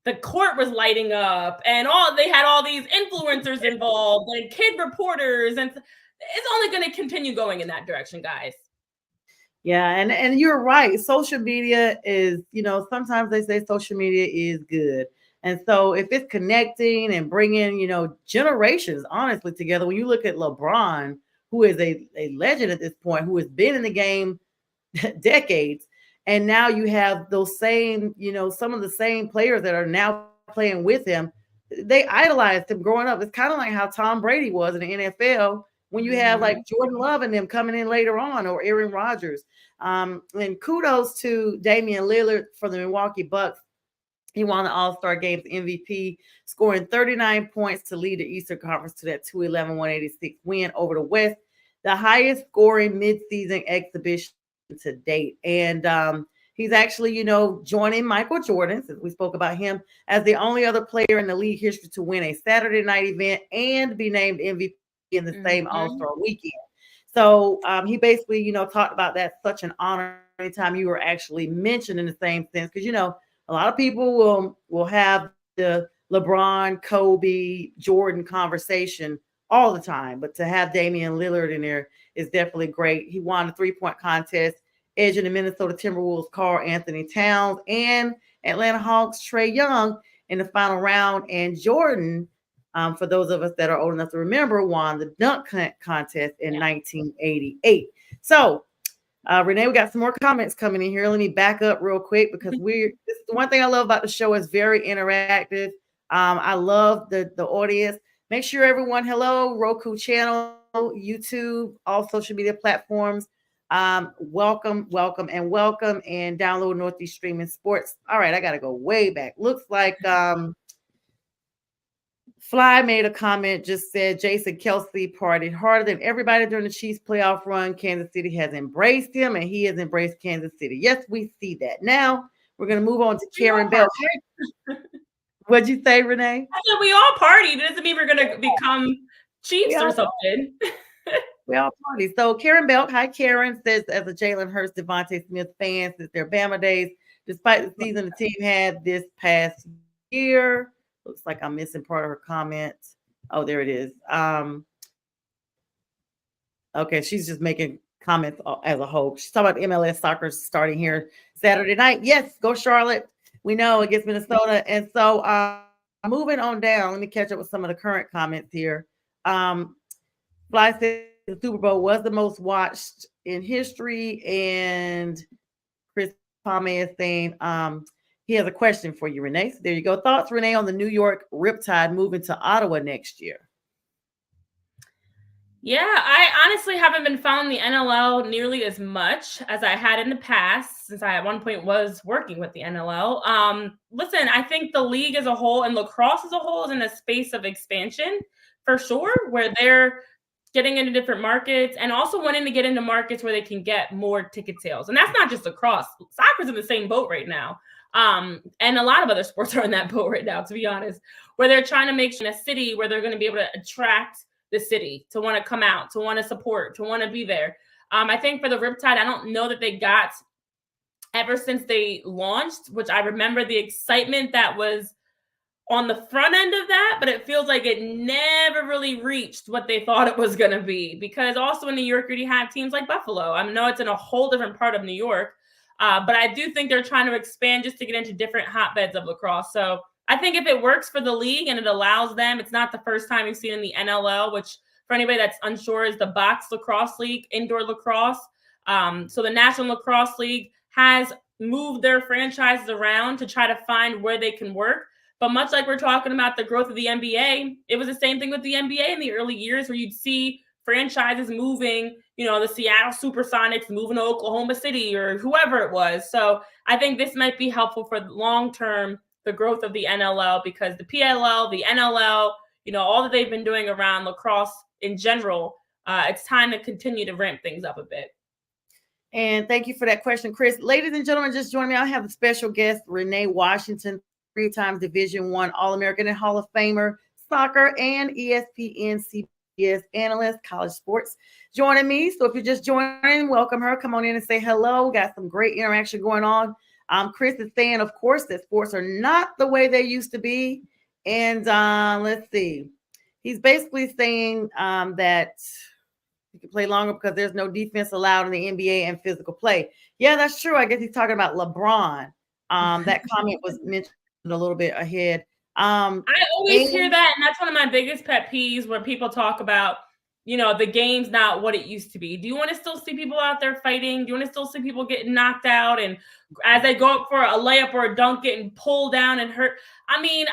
the court was lighting up and they had all these influencers involved and kid reporters, and it's only going to continue going in that direction, guys. Yeah, and you're right. Social media is, sometimes they say social media is good. And so if it's connecting and bringing, generations honestly together, when you look at LeBron, who is a legend at this point, who has been in the game decades, and now you have those same, some of the same players that are now playing with him. They idolized him growing up. It's kind of like how Tom Brady was in the NFL when you have like Jordan Love and them coming in later on, or Aaron Rodgers. And kudos to Damian Lillard for the Milwaukee Bucks. He won the All-Star Games MVP, scoring 39 points to lead the Eastern Conference to that 211-186 win over the West, the highest scoring midseason exhibition to date. And he's actually, joining Michael Jordan, since we spoke about him, as the only other player in the league history to win a Saturday night event and be named MVP in the same All-Star weekend. So he basically, talked about that. Such an honor anytime you were actually mentioned in the same sense, because, a lot of people will have the LeBron, Kobe, Jordan conversation all the time, but to have Damian Lillard in there is definitely great. He won the 3-point contest, edging the Minnesota Timberwolves' Karl Anthony Towns and Atlanta Hawks' Trae Young in the final round. And Jordan, for those of us that are old enough to remember, won the dunk contest in 1988. So, Renee, we got some more comments coming in here. Let me back up real quick, because this is the one thing I love about the show is very interactive. I love the audience. Make sure everyone, hello, Roku channel, YouTube, all social media platforms. Welcome, and download Northeast Streaming Sports. All right, I got to go way back. Looks like Fly made a comment, just said Jason Kelce partied harder than everybody during the Chiefs playoff run. Kansas City has embraced him, and he has embraced Kansas City. Yes, we see that. Now we're going to move on to Karen Bell. What'd you say, Renee? I said we all partied. It doesn't mean we're going to become Chiefs or something. We all party. So Karen Belk, hi Karen, says as a Jalen Hurts, Devontae Smith fan since their Bama days, despite the season the team had this past year. Looks like I'm missing part of her comment. Oh, there it is. Okay, she's just making comments as a whole. She's talking about MLS soccer starting here Saturday night. Yes, go Charlotte. We know against Minnesota. And so moving on down, let me catch up with some of the current comments here. Fly said the Super Bowl was the most watched in history. And Chris Palme is saying he has a question for you, Renee. So there you go. Thoughts, Renee, on the New York Riptide moving to Ottawa next year? Yeah, I honestly haven't been following the NLL nearly as much as I had in the past, since I at one point was working with the NLL. Listen, I think the league as a whole and lacrosse as a whole is in a space of expansion for sure, where they're getting into different markets and also wanting to get into markets where they can get more ticket sales. And that's not just lacrosse. Soccer's in the same boat right now. And a lot of other sports are in that boat right now, to be honest, where they're trying to make sure in a city where they're going to be able to attract the city to want to come out, to want to support, to want to be there. I think for the Riptide, I don't know that they got ever since they launched, which I remember the excitement that was on the front end of that, but it feels like it never really reached what they thought it was going to be, because also in New York, you have teams like Buffalo. I know it's in a whole different part of New York, but I do think they're trying to expand just to get into different hotbeds of lacrosse. So I think if it works for the league and it allows them, it's not the first time you've seen in the NLL, which for anybody that's unsure is the box lacrosse league, indoor lacrosse. So the National Lacrosse League has moved their franchises around to try to find where they can work. But much like we're talking about the growth of the NBA, it was the same thing with the NBA in the early years, where you'd see franchises moving, the Seattle Supersonics moving to Oklahoma City or whoever it was. So I think this might be helpful for long-term, the growth of the NLL, because the PLL, the NLL, all that they've been doing around lacrosse in general, it's time to continue to ramp things up a bit. And thank you for that question, Chris. Ladies and gentlemen, just joining me, I have a special guest, Renee Washington, 3-time Division I All-American and Hall of Famer, soccer and ESPN CBS analyst, college sports, joining me. So if you're just joining, welcome her. Come on in and say hello. Got some great interaction going on. Chris is saying, of course, that sports are not the way they used to be. And let's see. He's basically saying that you can play longer because there's no defense allowed in the NBA and physical play. Yeah, that's true. I guess he's talking about LeBron. That comment was mentioned a little bit ahead. I always hear that, and that's one of my biggest pet peeves where people talk about, the game's not what it used to be. Do you want to still see people out there fighting? Do you want to still see people getting knocked out and as they go up for a layup or a dunk getting pulled down and hurt? I mean,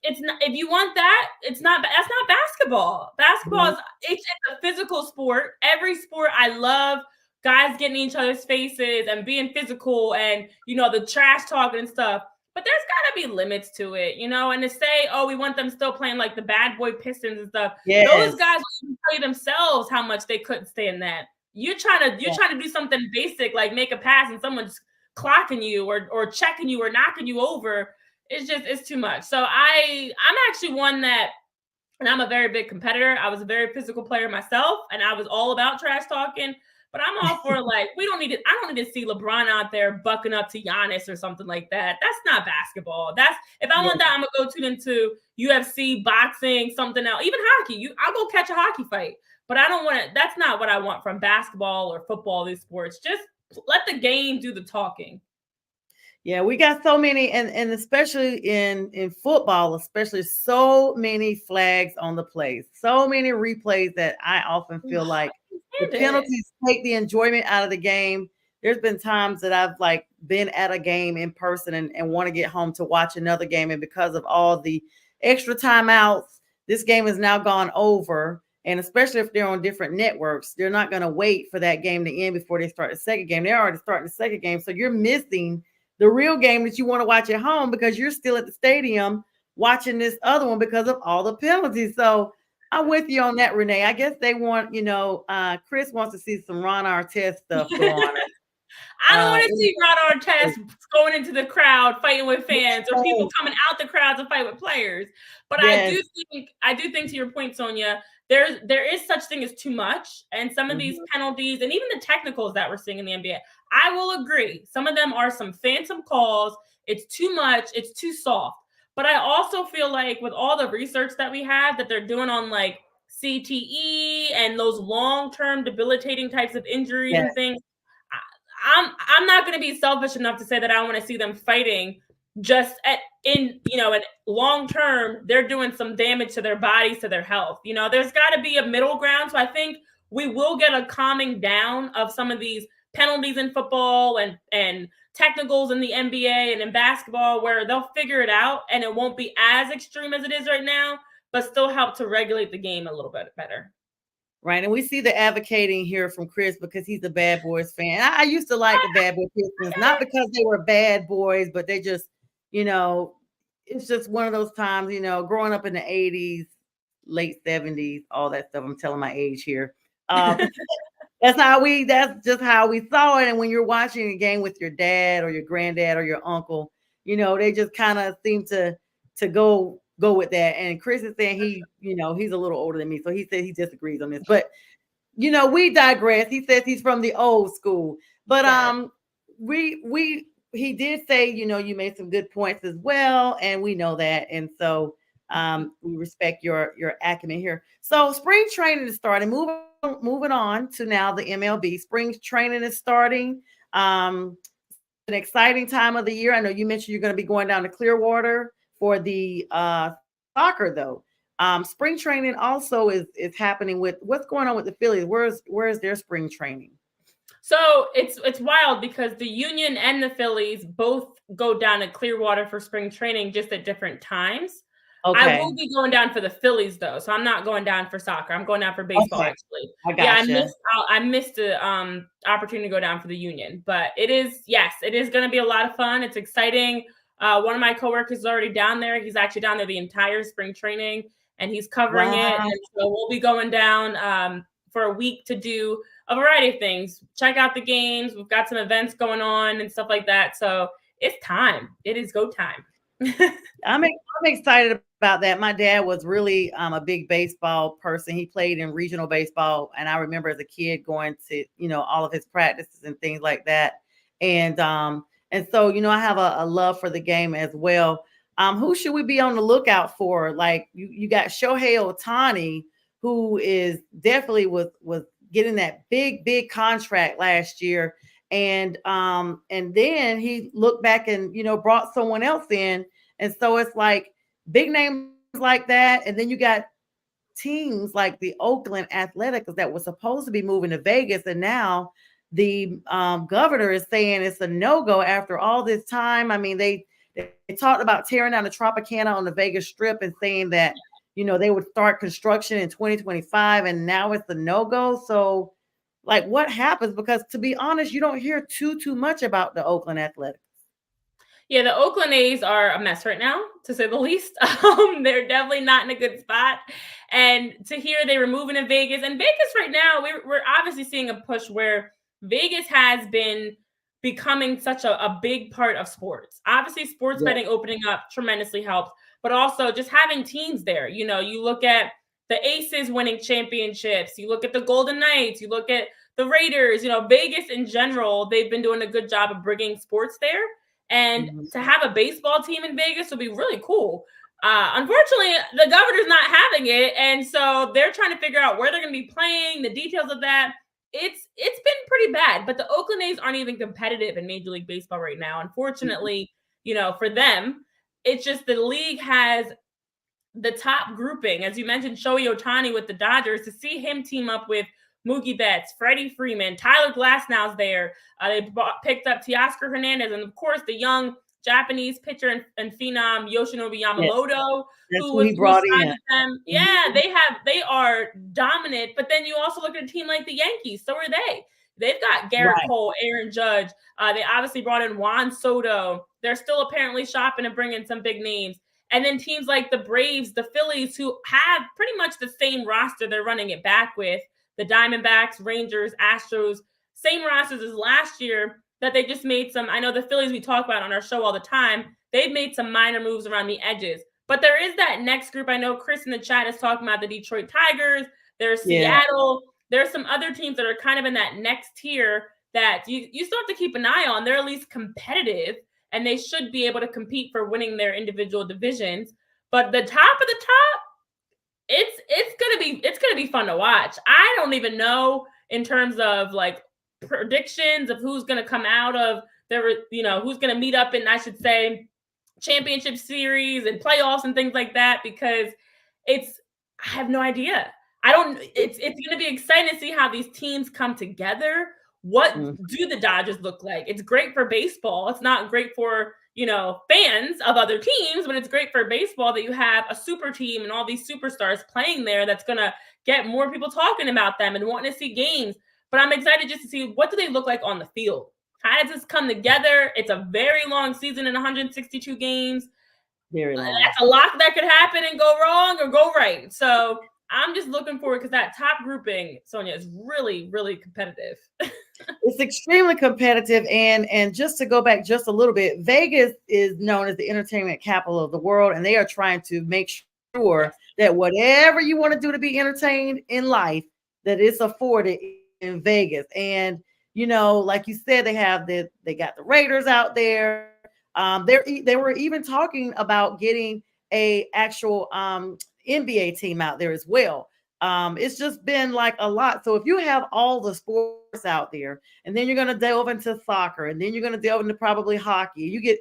it's not, if you want that, that's not basketball. Basketball is it's a physical sport. Every sport I love, guys getting in each other's faces and being physical and the trash talking and stuff. But there's got to be limits to it, and to say, oh, we want them still playing like the bad boy Pistons and stuff. Yes. Those guys will tell you themselves how much they couldn't stand that. You're trying to do something basic, like make a pass and someone's clocking you or checking you or knocking you over. It's too much. So I'm actually one that, and I'm a very big competitor. I was a very physical player myself, and I was all about trash talking. But I'm all for I don't need to see LeBron out there bucking up to Giannis or something like that. That's not basketball. If I want that, I'm gonna go tune into UFC, boxing, something else, even hockey. I'll go catch a hockey fight. But I don't want to. That's not what I want from basketball or football. These sports, just let the game do the talking. Yeah, we got so many, and especially in football, especially so many flags on the plays, so many replays that I often feel like the penalties take the enjoyment out of the game. There's been times that I've been at a game in person and want to get home to watch another game. And because of all the extra timeouts, this game has now gone over. And especially if they're on different networks, they're not going to wait for that game to end before they start the second game. They're already starting the second game. So you're missing the real game that you want to watch at home because you're still at the stadium watching this other one because of all the penalties. So I'm with you on that, Renee. I guess they want, Chris wants to see some Ron Artest stuff going on. I don't want to see Ron Artest going into the crowd fighting with fans or people coming out the crowd to fight with players. But yes. I do think to your point, Sonia, there is such thing as too much, and some of these penalties and even the technicals that we're seeing in the NBA, I will agree. Some of them are some phantom calls. It's too much. It's too soft. But I also feel like with all the research that we have that they're doing on CTE and those long-term debilitating types of injuries and things, I'm not going to be selfish enough to say that I want to see them fighting just in long term, they're doing some damage to their bodies, to their health. There's got to be a middle ground. So I think we will get a calming down of some of these penalties in football and technicals in the NBA and in basketball where they'll figure it out and it won't be as extreme as it is right now, but still help to regulate the game a little bit better. Right. And we see the advocating here from Chris because he's a Bad Boys fan. I used to like the Bad Boy Pistons, not because they were bad boys, but they just, it's just one of those times, growing up in the 80s, late 70s, all that stuff. I'm telling my age here. That's just how we saw it. And when you're watching a game with your dad or your granddad or your uncle, they just kind of seem to go with that. And Chris is saying he's a little older than me. So he said he disagrees on this, but we digress. He says he's from the old school, but he did say, you made some good points as well. And we know that. And so we respect your acumen here. So spring training is starting. Moving on to now the MLB. Spring training is starting. An exciting time of the year. I know you mentioned you're going to be going down to Clearwater for the soccer, though. Spring training also is happening with what's going on with the Phillies. Where's their spring training? So it's wild because the Union and the Phillies both go down to Clearwater for spring training just at different times. Okay. I will be going down for the Phillies though, so I'm not going down for soccer. I'm going down for baseball actually. I missed the opportunity to go down for the Union, but it is going to be a lot of fun. It's exciting. One of my coworkers is already down there. He's actually down there the entire spring training, and he's covering it. And so we'll be going down for a week to do a variety of things. Check out the games. We've got some events going on and stuff like that. So it's time. It is go time. I'm excited about that. My dad was really a big baseball person. He played in regional baseball, and I remember as a kid going to all of his practices and things like that. And so I have a love for the game as well. Who should we be on the lookout for? Like you got Shohei Ohtani, who is definitely was getting that big contract last year. And then he looked back and, brought someone else in. And so it's like, big names like that. And then you got teams like the Oakland Athletics that was supposed to be moving to Vegas, and now the governor is saying it's a no-go after all this time. I mean, they talked about tearing down the Tropicana on the Vegas Strip and saying that, you know, they would start construction in 2025, and now it's a no-go. So, like, what happens? Because to be honest, you don't hear too much about the Oakland Athletics. Yeah, the Oakland A's are a mess right now, to say the least. They're definitely not in a good spot. And to hear they were moving to Vegas, and Vegas right now, we're obviously seeing a push where Vegas has been becoming such a big part of sports. Obviously, sports betting opening up tremendously helps, but also just having teams there. You know, you look at the Aces winning championships, you look at the Golden Knights, you look at the Raiders, you know, Vegas in general, they've been doing a good job of bringing sports there. And to have a baseball team in Vegas would be really cool. Unfortunately, the governor's not having it. And so they're trying to figure out where they're going to be playing, the details of that. It's been pretty bad. But the Oakland A's aren't even competitive in Major League Baseball right now. Unfortunately, you know, for them, it's just the league has the top grouping. As you mentioned, Shohei Ohtani with the Dodgers, to see him team up with Mookie Betts, Freddie Freeman, Tyler Glasnow's there. They picked up Teoscar Hernandez, and of course the young Japanese pitcher and phenom Yoshinobu Yamamoto, who he brought in. Them. Yeah, they are dominant. But then you also look at a team like the Yankees. So are they. They've got Garrett Cole, Aaron Judge. They obviously brought in Juan Soto. They're still apparently shopping and bringing some big names. And then teams like the Braves, the Phillies, who have pretty much the same roster they're running it back with. The Diamondbacks, Rangers, Astros, same rosters as last year, that they just made some. I know the Phillies we talk about on our show all the time. They've made some minor moves around the edges. But there is that next group. I know Chris in the chat is talking about the Detroit Tigers. There's Seattle. There's some other teams that are kind of in that next tier that you still have to keep an eye on. They're at least competitive, and they should be able to compete for winning their individual divisions. But the top of the top, it's gonna be fun to watch. I don't even know in terms of like predictions of who's gonna come out of there, you know, who's gonna meet up in, I should say, championship series and playoffs and things like that, because I have no idea. It's gonna be exciting to see how these teams come together. What do the Dodgers look like? It's great for baseball. It's not great for, you know, fans of other teams, but it's great for baseball that you have a super team and all these superstars playing there. That's going to get more people talking about them and wanting to see games. But I'm excited just to see, what do they look like on the field? How does this come together? It's a very long season in 162 games. Very long. That's a lot that could happen and go wrong or go right. So I'm just looking forward, because that top grouping, Sonia, is really, really competitive. It's extremely competitive. And just to go back just a little bit, Vegas is known as the entertainment capital of the world, and they are trying to make sure that whatever you want to do to be entertained in life, that it's afforded in Vegas. And, you know, like you said, they got the Raiders out there. They were even talking about getting a actual NBA team out there as well. It's just been like a lot. So if you have all the sports out there, and then you're going to delve into soccer, and then you're going to delve into probably hockey, you get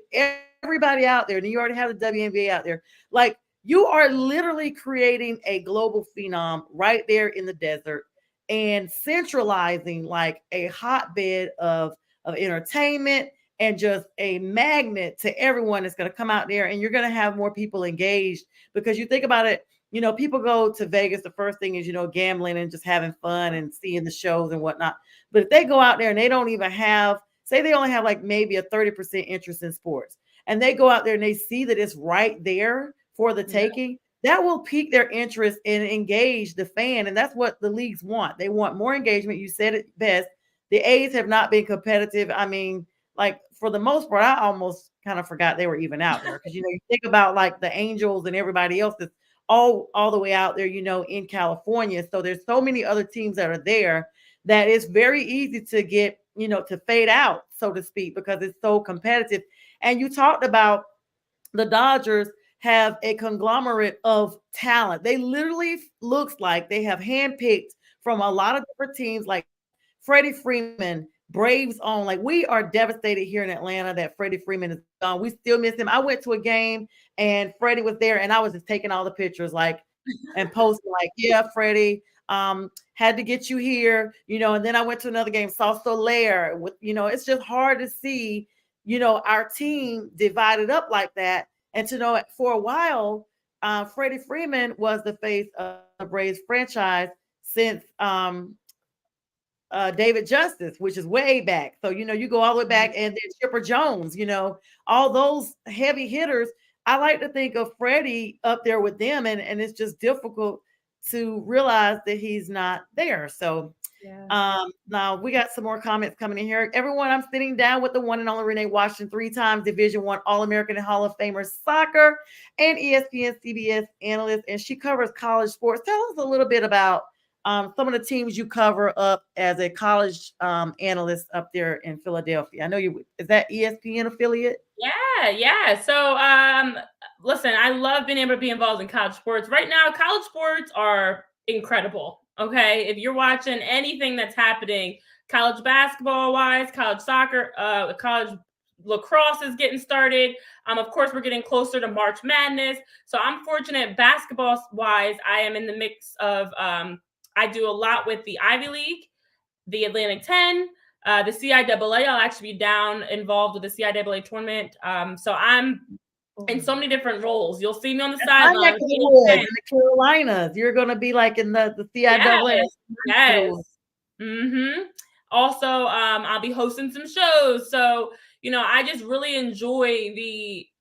everybody out there, and then you already have the WNBA out there. Like, you are literally creating a global phenom right there in the desert, and centralizing like a hotbed of entertainment, and just a magnet to everyone that's going to come out there. And you're going to have more people engaged, because you think about it, you know, people go to Vegas, the first thing is, you know, gambling and just having fun and seeing the shows and whatnot. But if they go out there and they don't even have, say they only have like maybe a 30% interest in sports, and they go out there and they see that it's right there for the taking, that will pique their interest and engage the fan. And that's what the leagues want. They want more engagement. You said it best. The A's have not been competitive. I mean, like, for the most part, I almost kind of forgot they were even out there, because, you know, you think about like the Angels and everybody else that's all the way out there, you know, in California. So there's so many other teams that are there that it's very easy to get, you know, to fade out, so to speak, because it's so competitive. And you talked about the Dodgers have a conglomerate of talent. They literally looks like they have handpicked from a lot of different teams, like Freddie Freeman, Braves on. Like, we are devastated here in Atlanta that Freddie Freeman is gone. We still miss him. I went to a game and Freddie was there, and I was just taking all the pictures, like, and posting, like, yeah, Freddie, had to get you here, and then I went to another game, saw Soler with, it's just hard to see, our team divided up like that. And to know for a while, Freddie Freeman was the face of the Braves franchise since David Justice, which is way back. So, you go all the way back, and then Chipper Jones, all those heavy hitters. I like to think of Freddie up there with them, and it's just difficult to realize that he's not there. So, now we got some more comments coming in here. Everyone, I'm sitting down with the one and only Renee Washington, 3-time Division I All-American and Hall of Famer soccer and ESPN CBS analyst, and she covers college sports. Tell us a little bit about some of the teams you cover up as a college analyst up there in Philadelphia. I know is that ESPN affiliate? Yeah. So, listen, I love being able to be involved in college sports. Right now, college sports are incredible. Okay. If you're watching anything that's happening, college basketball wise, college soccer, college lacrosse is getting started. Of course, we're getting closer to March Madness. So I'm fortunate basketball wise, I am in the mix of, I do a lot with the Ivy League, the Atlantic 10, the CIAA. I'll actually be involved with the CIAA tournament. So I'm in so many different roles. You'll see me on the sideline. In the Carolinas, you're going to be like in the CIAA. Yes. Mm-hmm. Also, I'll be hosting some shows. So, I just really enjoy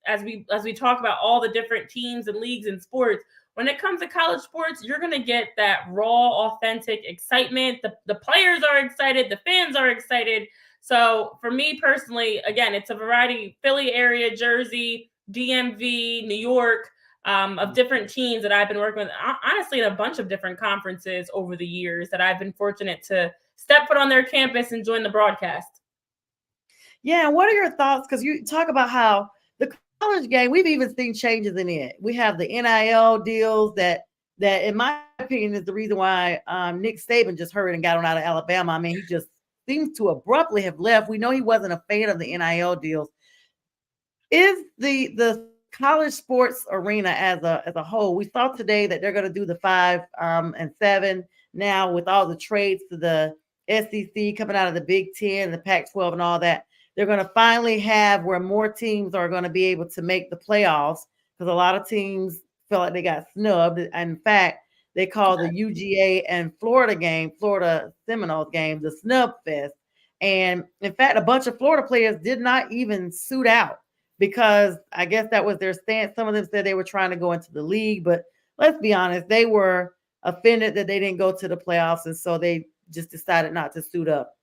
as we talk about all the different teams and leagues and sports. When it comes to college sports, you're going to get that raw, authentic excitement. The players are excited. The fans are excited. So for me personally, again, it's a variety, Philly area, Jersey, DMV, New York, of different teams that I've been working with, honestly, in a bunch of different conferences over the years that I've been fortunate to step foot on their campus and join the broadcast. Yeah. What are your thoughts? Because you talk about how the college game, we've even seen changes in it. We have the NIL deals that in my opinion is the reason why Nick Saban just hurried and got on out of Alabama. I mean, he just seems to abruptly have left. We know he wasn't a fan of the NIL deals. Is the college sports arena as a whole, we saw today that they're going to do the 5 and 7 now with all the trades to the SEC coming out of the Big Ten, the Pac-12 and all that. They're going to finally have where more teams are going to be able to make the playoffs, because a lot of teams feel like they got snubbed. And in fact, they call the UGA and Florida Seminoles game, the snub fest. And in fact, a bunch of Florida players did not even suit out because I guess that was their stance. Some of them said they were trying to go into the league, but let's be honest, they were offended that they didn't go to the playoffs. And so they just decided not to suit up.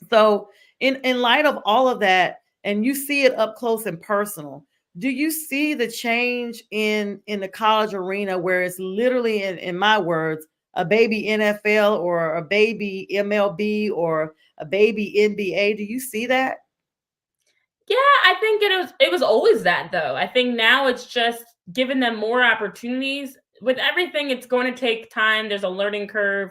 So in light of all of that, and you see it up close and personal, do you see the change in the college arena where it's literally, in my words, a baby NFL or a baby MLB or a baby NBA? Do you see that? Yeah, I think it was always that, though. I think now it's just giving them more opportunities. With everything, it's going to take time. There's a learning curve.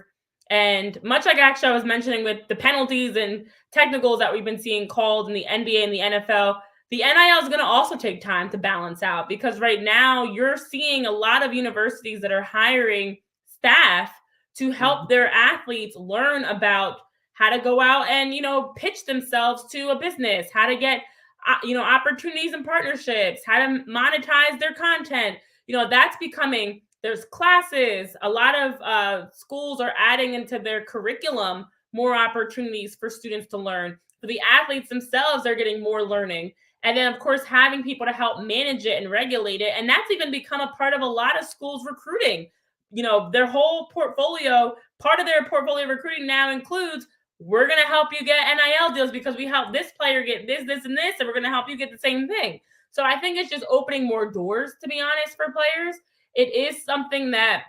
And much like actually I was mentioning with the penalties and technicals that we've been seeing called in the NBA and the NFL, the NIL is going to also take time to balance out, because right now you're seeing a lot of universities that are hiring staff to help their athletes learn about how to go out and, pitch themselves to a business, how to get, opportunities and partnerships, how to monetize their content. That's becoming, there's classes. A lot of schools are adding into their curriculum more opportunities for students to learn. For the athletes themselves, they're getting more learning. And then, of course, having people to help manage it and regulate it. And that's even become a part of a lot of schools' recruiting. Their whole portfolio, part of their portfolio recruiting now includes, we're going to help you get NIL deals because we help this player get this, and this, and we're going to help you get the same thing. So I think it's just opening more doors, to be honest, for players. It is something that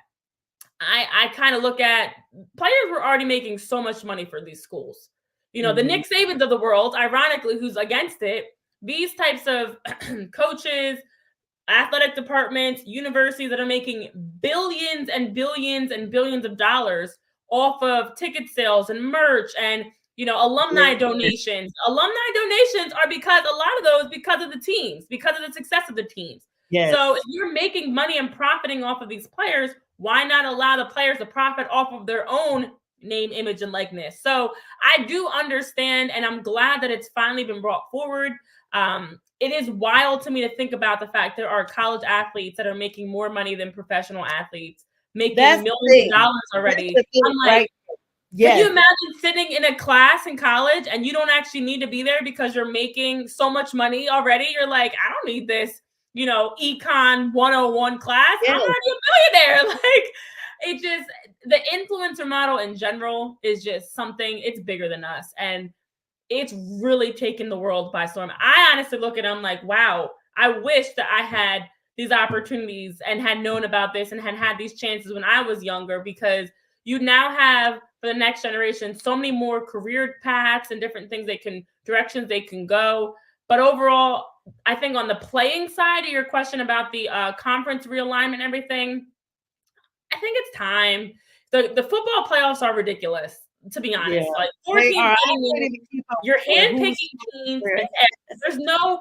I kind of look at. Players were already making so much money for these schools. The Nick Sabans of the world, ironically, who's against it, these types of coaches, athletic departments, universities that are making billions and billions and billions of dollars off of ticket sales and merch and Alumni donations. Alumni donations are because a lot of those because of the teams, because of the success of the teams. Yes. So if you're making money and profiting off of these players, why not allow the players to profit off of their own name, image, and likeness? So I do understand, and I'm glad that it's finally been brought forward. It is wild to me to think about the fact there are college athletes that are making more money than professional athletes, making millions of dollars already. I'm like, right? Can you imagine sitting in a class in college and you don't actually need to be there because you're making so much money already? You're like, I don't need this, Econ 101 class. I'm already a millionaire. The influencer model in general is just something, it's bigger than us. And it's really taken the world by storm. I honestly look at them like, wow, I wish that I had these opportunities and had known about this and had these chances when I was younger, because you now have, for the next generation, so many more career paths and different directions they can go. But overall, I think on the playing side of your question about the conference realignment and everything, I think it's time. The football playoffs are ridiculous, to be honest. Like 4 teams, you're handpicking teams. There's no,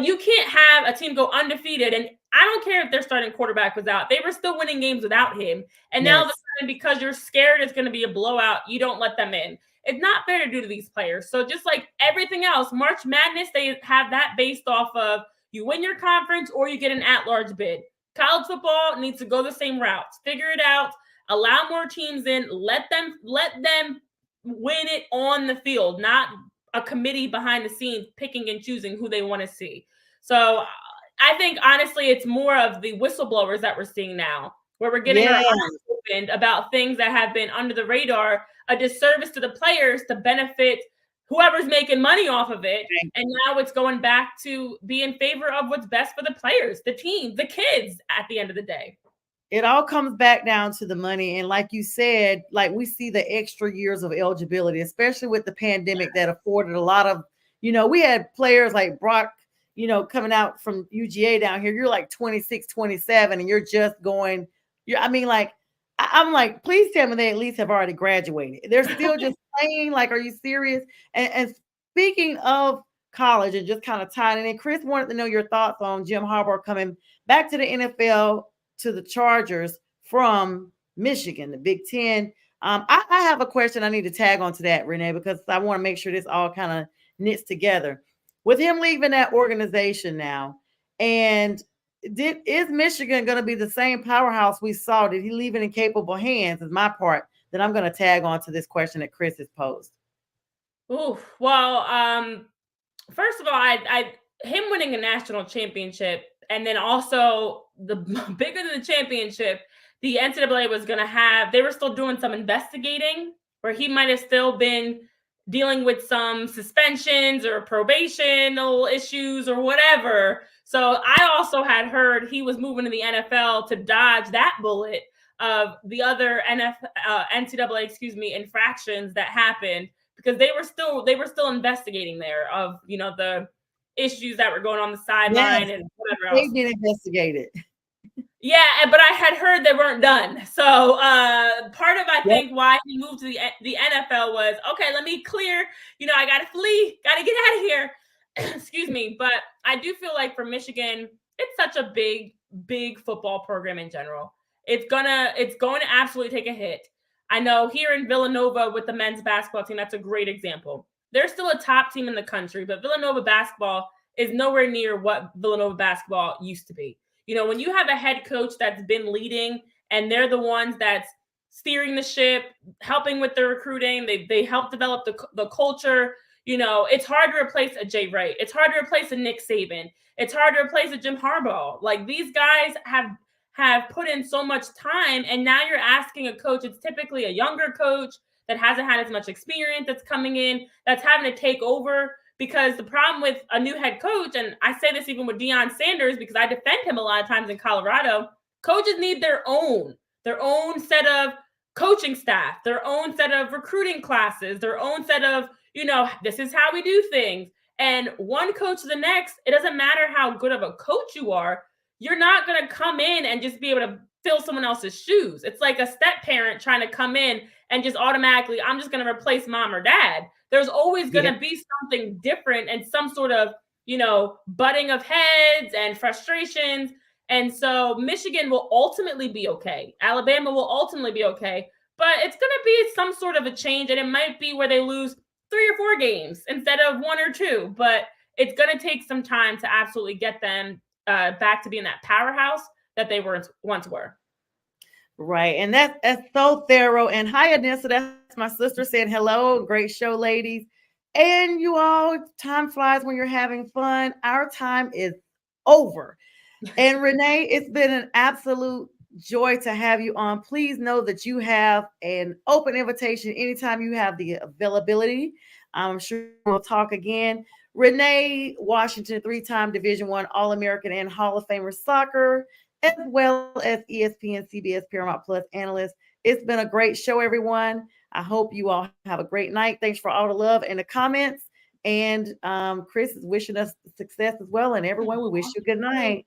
you can't have a team go undefeated. And I don't care if their starting quarterback was out. They were still winning games without him. And now all of a sudden, because you're scared it's going to be a blowout, you don't let them in. It's not fair to do to these players. So just like everything else, March Madness, they have that based off of you win your conference or you get an at-large bid. College football needs to go the same routes. Figure it out. Allow more teams in. Let them win it on the field, not a committee behind the scenes picking and choosing who they want to see. So I think, honestly, it's more of the whistleblowers that we're seeing now, where we're getting our eyes opened about things that have been under the radar, a disservice to the players to benefit whoever's making money off of it. And now it's going back to be in favor of what's best for the players, the team, the kids at the end of the day. It all comes back down to the money. And like you said, we see the extra years of eligibility, especially with the pandemic that afforded a lot of, we had players like Brock, coming out from UGA down here. You're like 26, 27, and you're just going, I'm like, please tell me they at least have already graduated. They're still just playing. Like, are you serious? And speaking of college and just kind of tying it in, Chris wanted to know your thoughts on Jim Harbaugh coming back to the NFL, to the Chargers from Michigan, the Big Ten. I have a question I need to tag onto that, Renee, because I want to make sure this all kind of knits together. With him leaving that organization now, and is Michigan going to be the same powerhouse we saw? Did he leave it in capable hands? Is my part that I'm going to tag on to this question that Chris has posed. Well, first of all, him winning a national championship, and then also the bigger than the championship, the NCAA was going to have, they were still doing some investigating where he might have still been dealing with some suspensions or probational issues or whatever. So I also had heard he was moving to the NFL to dodge that bullet of the other NCAA, infractions that happened, because they were still investigating there of, the issues that were going on the sideline and whatever else. They did investigate it. Yeah, but I had heard they weren't done. So part of, I think, why he moved to the NFL was, okay, let me clear, I got to flee, got to get out of here. Excuse me. But I do feel like for Michigan, it's such a big football program in general. It's going to absolutely take a hit. I know here in Villanova with the men's basketball team, that's a great example. They're still a top team in the country, but Villanova basketball is nowhere near what Villanova basketball used to be. When you have a head coach that's been leading and they're the ones that's steering the ship, helping with the recruiting, they help develop the culture, it's hard to replace a Jay Wright. It's hard to replace a Nick Saban. It's hard to replace a Jim Harbaugh. Like, these guys have put in so much time, and now you're asking a coach, it's typically a younger coach that hasn't had as much experience, that's coming in, that's having to take over. Because the problem with a new head coach, and I say this even with Deion Sanders, because I defend him a lot of times in Colorado, coaches need their own set of coaching staff, their own set of recruiting classes, their own set of, this is how we do things. And one coach to the next, it doesn't matter how good of a coach you are, you're not going to come in and just be able to fill someone else's shoes. It's like a step parent trying to come in and just automatically, I'm just going to replace mom or dad. There's always going to be something different and some sort of, butting of heads and frustrations. And so Michigan will ultimately be okay. Alabama will ultimately be okay. But it's going to be some sort of a change. And it might be where they lose 3 or 4 games instead of 1 or 2. But it's going to take some time to absolutely get them back to being that powerhouse that they once were. Right. And that's so thorough. And hi, Anissa, that's my sister saying hello. Great show, ladies. And you all, time flies when you're having fun. Our time is over. And Renee, it's been an absolute joy to have you on. Please know that you have an open invitation anytime you have the availability. I'm sure we'll talk again. Renee Washington, 3-time Division I All-American and Hall of Famer soccer, as well as ESPN, CBS, Paramount Plus analyst. It's been a great show, everyone. I hope you all have a great night. Thanks for all the love and the comments. And Chris is wishing us success as well. And everyone, we wish you a good night.